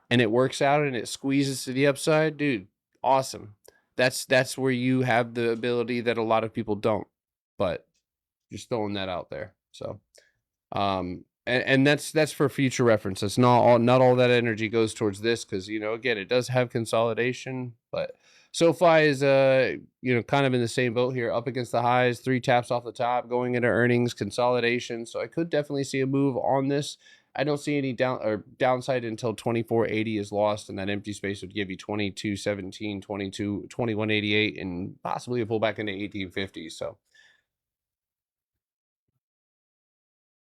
and it works out and it squeezes to the upside, dude, awesome. That's where you have the ability that a lot of people don't. But just throwing that out there. So And that's for future reference. It's not all that energy goes towards this because again it does have consolidation, but SoFi is kind of in the same boat here, up against the highs, three taps off the top, going into earnings consolidation. So I could definitely see a move on this. I don't see any downside until 2480 is lost, and that empty space would give you 2217, 2188, and possibly a pullback into 1850. So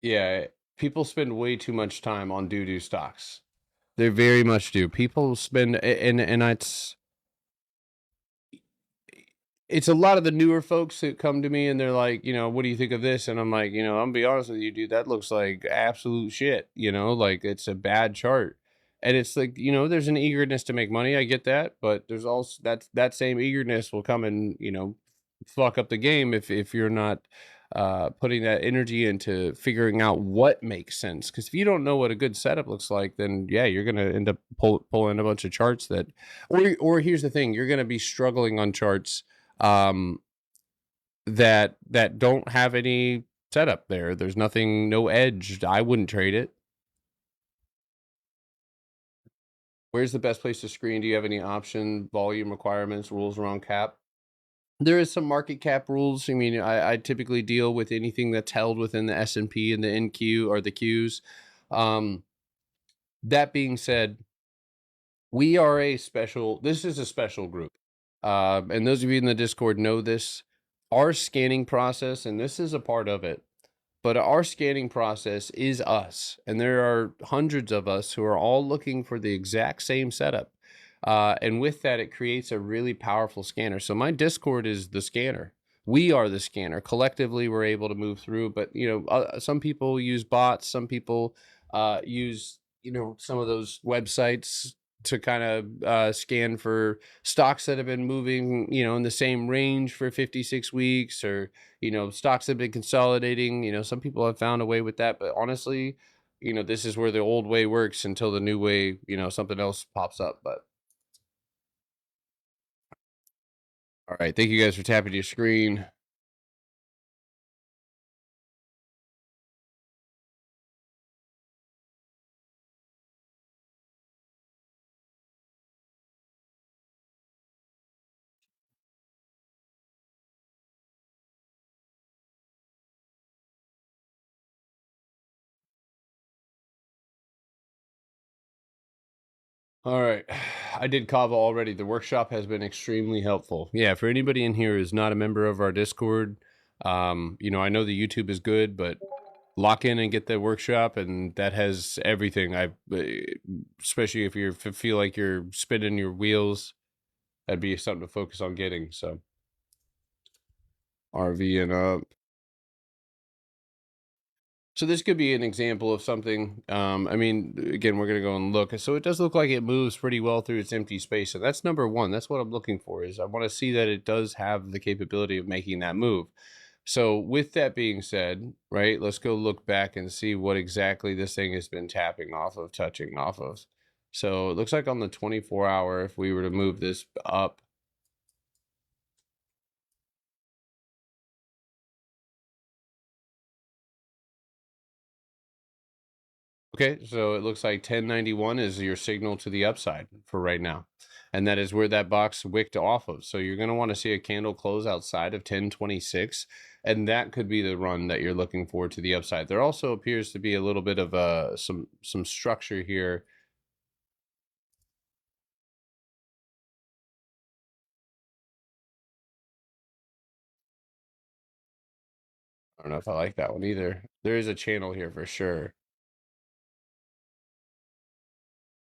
yeah, people spend way too much time on doo-doo stocks. They very much do. People spend and it's a lot of the newer folks that come to me and they're like, what do you think of this? And I'm like, I'm gonna be honest with you, dude, that looks like absolute shit, like it's a bad chart. And it's like, there's an eagerness to make money. I get that, but there's also that same eagerness will come and, fuck up the game if you're not putting that energy into figuring out what makes sense. Because if you don't know what a good setup looks like, then yeah, you're gonna end up pulling a bunch of charts that, or here's the thing, you're gonna be struggling on charts um that don't have any setup there. There's nothing, no edge. I wouldn't trade it. Where's the best place to screen? Do you have any option, volume requirements, rules around cap? There is some market cap rules. I mean, I typically deal with anything that's held within the S&P and the NQ or the Qs. Um, that being said, this is a special group. And those of you in the Discord know this. Our scanning process, and this is a part of it, but our scanning process is us. And there are hundreds of us who are all looking for the exact same setup. And with that, it creates a really powerful scanner. So my Discord is the scanner. We are the scanner. Collectively, we're able to move through. But some people use bots. Some people use some of those websites to kind of scan for stocks that have been moving in the same range for 56 weeks, or stocks have been consolidating. Some people have found a way with that, but honestly, this is where the old way works until the new way, something else pops up. But all right, thank you guys for tapping your screen. All right. I did Kava already. The workshop has been extremely helpful. Yeah, for anybody in here who's not a member of our Discord, I know the YouTube is good, but lock in and get the workshop, and that has everything. Especially if you feel like you're spinning your wheels, that'd be something to focus on getting. So RV and up. So this could be an example of something. I mean, again, we're gonna go and look. So it does look like it moves pretty well through its empty space. So that's number one. That's what I'm looking for. Is I want to see that it does have the capability of making that move. So with that being said, right, let's go look back and see what exactly this thing has been tapping off of, touching off of. So it looks like on the 24-hour, if we were to move this up, okay, so it looks like 1091 is your signal to the upside for right now. And that is where that box wicked off of. So you're going to want to see a candle close outside of 1026. And that could be the run that you're looking for to the upside. There also appears to be a little bit of some structure here. I don't know if I like that one either. There is a channel here for sure.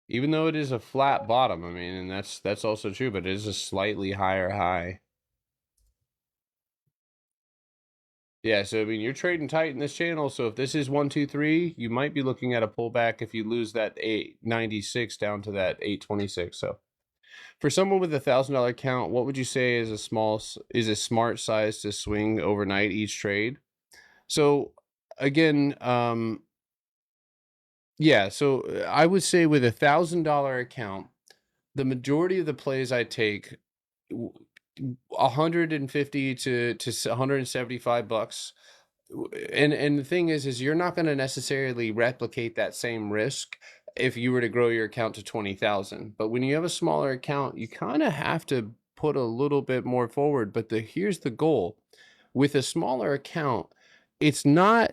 Even though it is a flat bottom, I mean, and that's also true, but it is a slightly higher high. Yeah, so I mean, you're trading tight in this channel. So if this is 123, you might be looking at a pullback if you lose that 896 down to that 826. So for someone with $1,000 account, what would you say is a smart size to swing overnight each trade? So again, yeah, so I would say with $1,000 account, the majority of the plays I take, 150 to 175 bucks And the thing is you're not going to necessarily replicate that same risk if you were to grow your account to 20,000. But when you have a smaller account, you kind of have to put a little bit more forward. But here's the goal. With a smaller account, it's not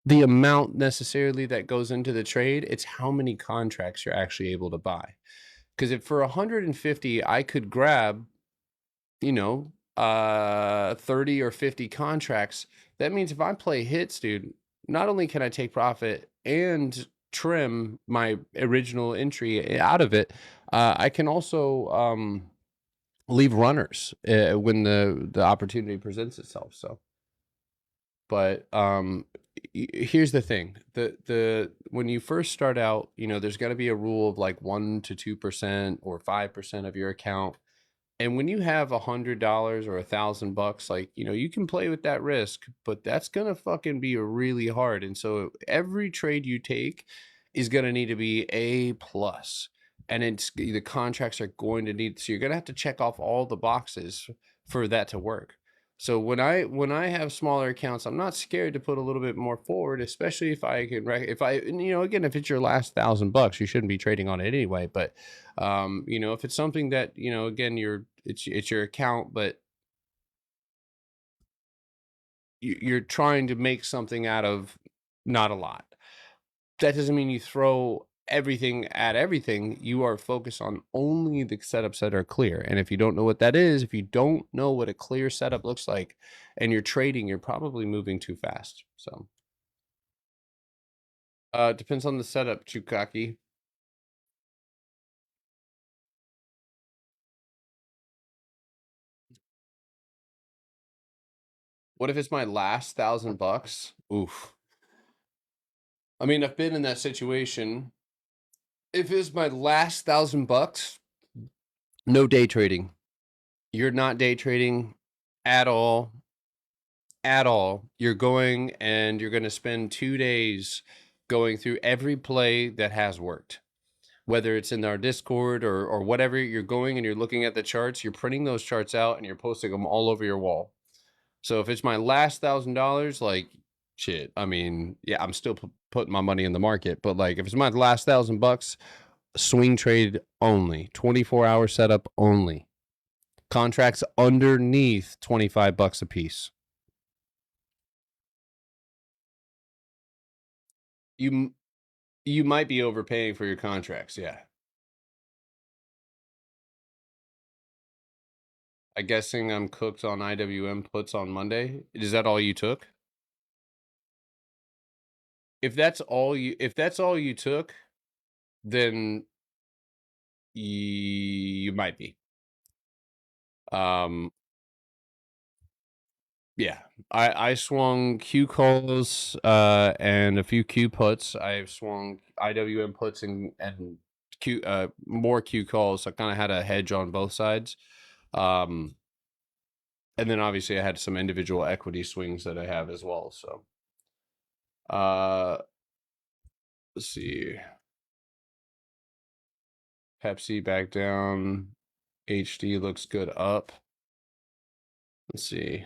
the amount necessarily that goes into the trade, it's how many contracts you're actually able to buy. Because if for 150 I could grab, you know, 30 or 50 contracts, that means if I play hits, dude, not only can I take profit and trim my original entry out of it, I can also leave runners when the opportunity presents itself. So, but here's the thing: the when you first start out, you know, there's going to be a rule of like 1 to 2% or 5% of your account. And when you have $100 or $1,000, like, you know, you can play with that risk, but that's gonna fucking be really hard. And so every trade you take is gonna need to be A plus. And it's the contracts are going to need, so you're gonna have to check off all the boxes for that to work. So when I have smaller accounts, I'm not scared to put a little bit more forward, especially if I can if I, and, you know, again, if it's your last $1,000, you shouldn't be trading on it anyway. But you know, if it's something that, you know, again, it's your account, but you're trying to make something out of not a lot. That doesn't mean you throw everything at everything. You are focused on only the setups that are clear. And if you don't know what that is, if you don't know what a clear setup looks like and you're trading, you're probably moving too fast. So depends on the setup, Chukaki. What if it's my last $1,000? Oof. I mean, I've been in that situation. If it's my last $1,000, no day trading. You're not day trading at all. At all. You're going and you're going to spend 2 days going through every play that has worked. Whether it's in our Discord or whatever, you're going and you're looking at the charts, you're printing those charts out and you're posting them all over your wall. So if it's my last $1,000, like, shit, I mean, yeah, I'm still putting my money in the market, but like if it's my last $1,000, swing trade only, 24-hour setup only. Contracts underneath $25 a piece. You you might be overpaying for your contracts, yeah. I guessing I'm cooked on IWM puts on Monday. Is that all you took? If that's all you took, then you might be. Um Yeah, I swung Q calls and a few Q puts. I've swung IWM puts and Q more Q calls. So I kind of had a hedge on both sides. Um and then obviously I had some individual equity swings that I have as well. So uh let's see. Pepsi back down. HD looks good up. Let's see.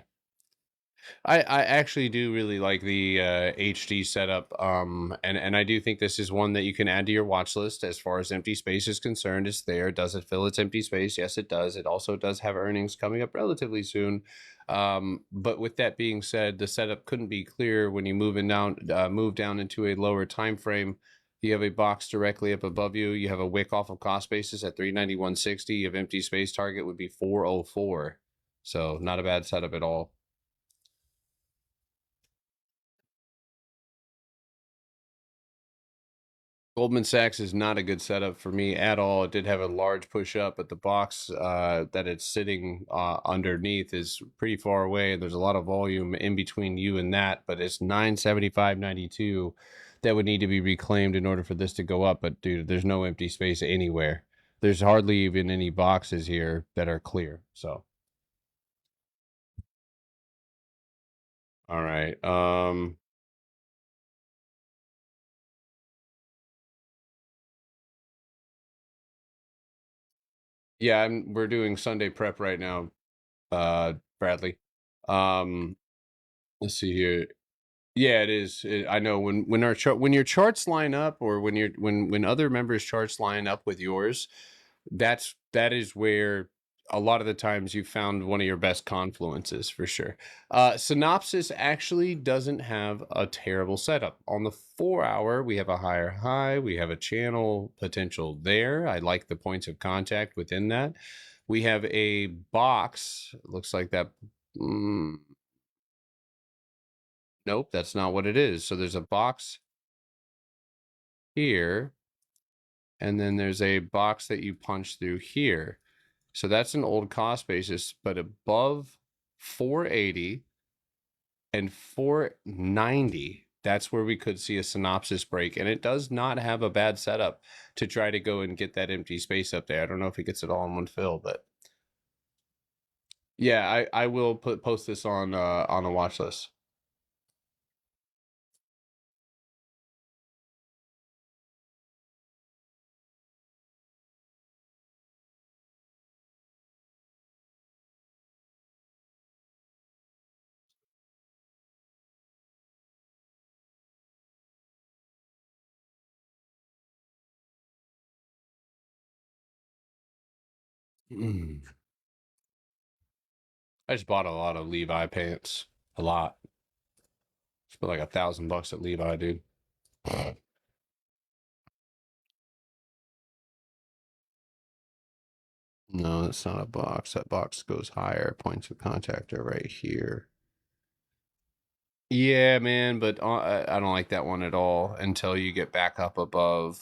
I actually do really like the HD setup, and I do think this is one that you can add to your watch list as far as empty space is concerned. It's there. Does it fill its empty space? Yes, it does. It also does have earnings coming up relatively soon. But with that being said, the setup couldn't be clearer when you move down into a lower time frame. You have a box directly up above you. You have a wick off of cost basis at 391.60. You have empty space target would be 404. So not a bad setup at all. Goldman Sachs is not a good setup for me at all. It did have a large push up, but the box that it's sitting underneath is pretty far away. There's a lot of volume in between you and that, but it's 975.92 that would need to be reclaimed in order for this to go up. But dude, there's no empty space anywhere. There's hardly even any boxes here that are clear. So, all right. Yeah, we're doing Sunday prep right now, Bradley. Um, Let's see here. Yeah, it is. I know when our chart when your charts line up, or when other members' charts line up with yours, that is where a lot of the times you found one of your best confluences for sure. Synopsis actually doesn't have a terrible setup. On the 4 hour, we have a higher high, we have a channel potential there. I like the points of contact within that. We have a box, looks like that. Nope, that's not what it is. So there's a box here, and then there's a box that you punch through here. So that's an old cost basis, but above 480 and 490, that's where we could see a synopsis break. And it does not have a bad setup to try to go and get that empty space up there. I don't know if it gets it all in one fill, but yeah, I will post this on a watch list. I just bought a lot of Levi pants. A lot. Spent like $1,000 at Levi, dude. No, that's not a box. That box goes higher. Points of contact are right here. Yeah, man, but I don't like that one at all until you get back up above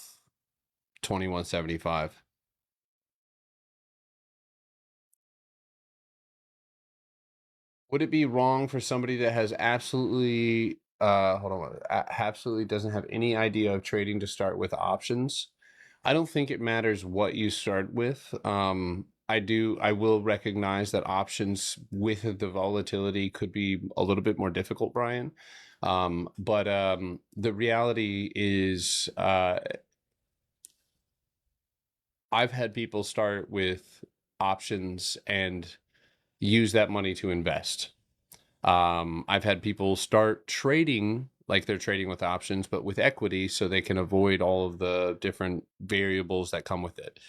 2175. Would it be wrong for somebody that has absolutely hold on, absolutely doesn't have any idea of trading to start with options? I don't think it matters what you start with. I will recognize that options with the volatility could be a little bit more difficult, Brian. But the reality is, I've had people start with options and use that money to invest. I've had people start trading like they're trading with options, but with equity, so they can avoid all of the different variables that come with it.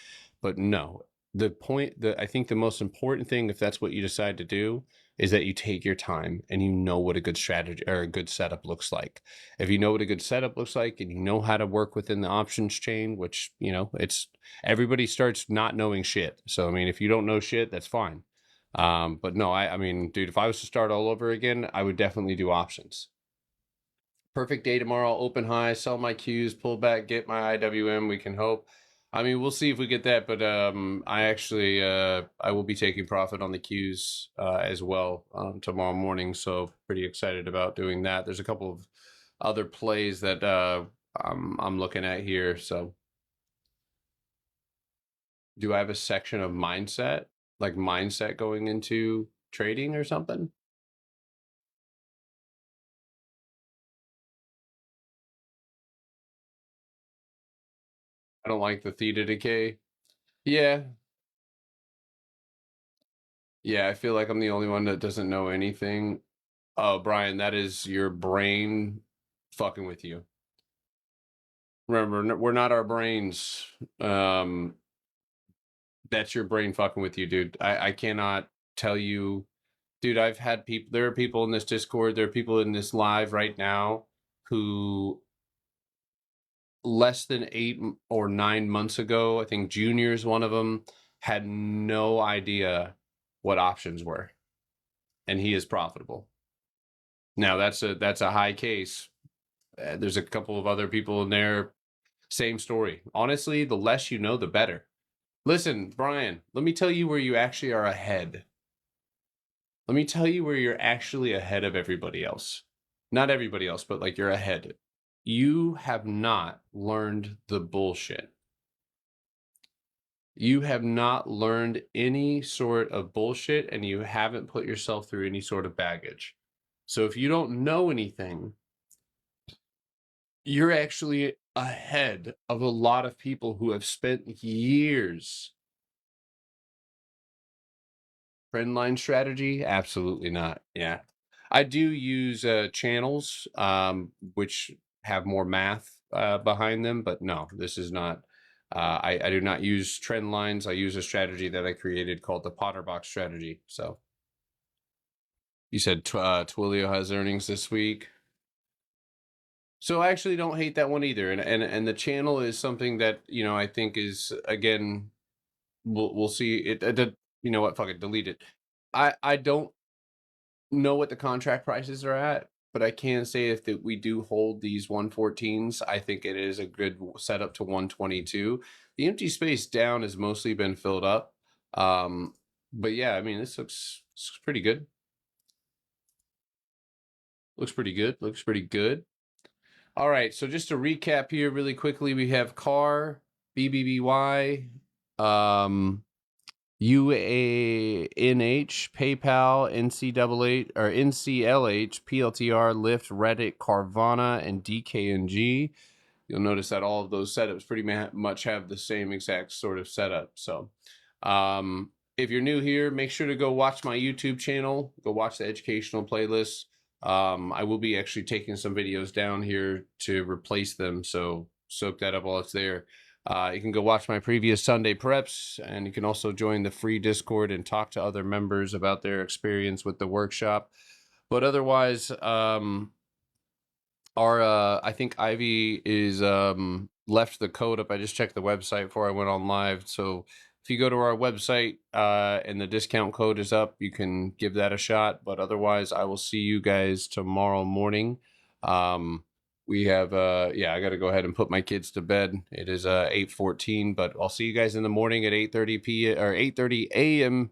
But no, I think the most important thing, if that's what you decide to do, is that you take your time and you know what a good strategy or a good setup looks like. If you know what a good setup looks like and you know how to work within the options chain, which, it's everybody starts not knowing shit. So, I mean, if you don't know shit, that's fine. But no, I mean, dude, if I was to start all over again, I would definitely do options. Perfect day tomorrow, open high, sell my Qs, pull back, get my IWM. We can hope. I mean, we'll see if we get that, but I actually I will be taking profit on the Qs as well tomorrow morning, so pretty excited about doing that. There's a couple of other plays that I'm looking at here. So, do I have a section of mindset, like mindset going into trading or something? I don't like the theta decay. Yeah. Yeah, I feel like I'm the only one that doesn't know anything. Oh, Brian, that is your brain fucking with you. Remember, we're not our brains. Um, that's your brain fucking with you, dude. I cannot tell you, dude. I've had people. There are people in this Discord. There are people in this live right now who less than 8 or 9 months ago, I think Junior's one of them, had no idea what options were, and he is profitable. Now that's a high case. There's a couple of other people in there, same story. Honestly, the less you know, the better. Listen, Brian, let me tell you where you actually are ahead. Let me tell you where you're actually ahead of everybody else. Not everybody else, but like you're ahead. You have not learned the bullshit. You have not learned any sort of bullshit, and you haven't put yourself through any sort of baggage. So if you don't know anything, you're actually ahead of a lot of people who have spent years. Trend line strategy? Absolutely not. Yeah. I do use channels, which have more math behind them, but no, this is not. I do not use trend lines. I use a strategy that I created called the Potter Box strategy. So you said Twilio has earnings this week. So I actually don't hate that one either, and the channel is something that I think is, again, we'll see it. You know what? Fuck it, delete it. I don't know what the contract prices are at, but I can say if that we do hold these 114s, I think it is a good setup to 122. The empty space down has mostly been filled up. But yeah, I mean, this looks pretty good. Looks pretty good. Looks pretty good. All right, so just to recap here really quickly, we have CAR, BBBY, UANH, PayPal, NCAA or NCLH, PLTR, Lyft, Reddit, Carvana, and DKNG. You'll notice that all of those setups pretty much have the same exact sort of setup. So if you're new here, make sure to go watch my YouTube channel. Go watch the educational playlist. I will be actually taking some videos down here to replace them. So soak that up while it's there. You can go watch my previous Sunday preps, and you can also join the free Discord and talk to other members about their experience with the workshop. But otherwise, I think Ivy is left the code up. I just checked the website before I went on live. So if you go to our website and the discount code is up, you can give that a shot. But otherwise, I will see you guys tomorrow morning. We have I got to go ahead and put my kids to bed. It is 8:14, but I'll see you guys in the morning at 8:30 p or 8:30 a.m.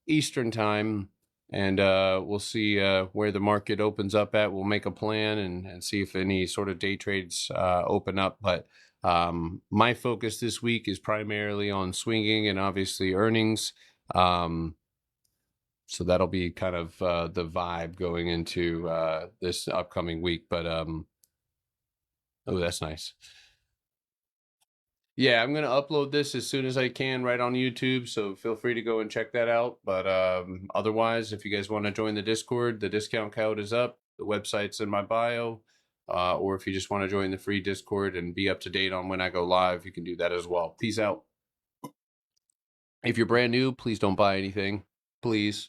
Eastern time, and we'll see where the market opens up at. We'll make a plan and see if any sort of day trades open up. But my focus this week is primarily on swinging and obviously earnings. So that'll be kind of the vibe going into this upcoming week. But oh, that's nice. Yeah, I'm gonna upload this as soon as I can right on YouTube, so feel free to go and check that out. But otherwise, if you guys want to join the Discord, the discount code is up. The website's in my bio. Or if you just want to join the free Discord and be up to date on when I go live, you can do that as well. Peace out. If you're brand new, please don't buy anything. Please.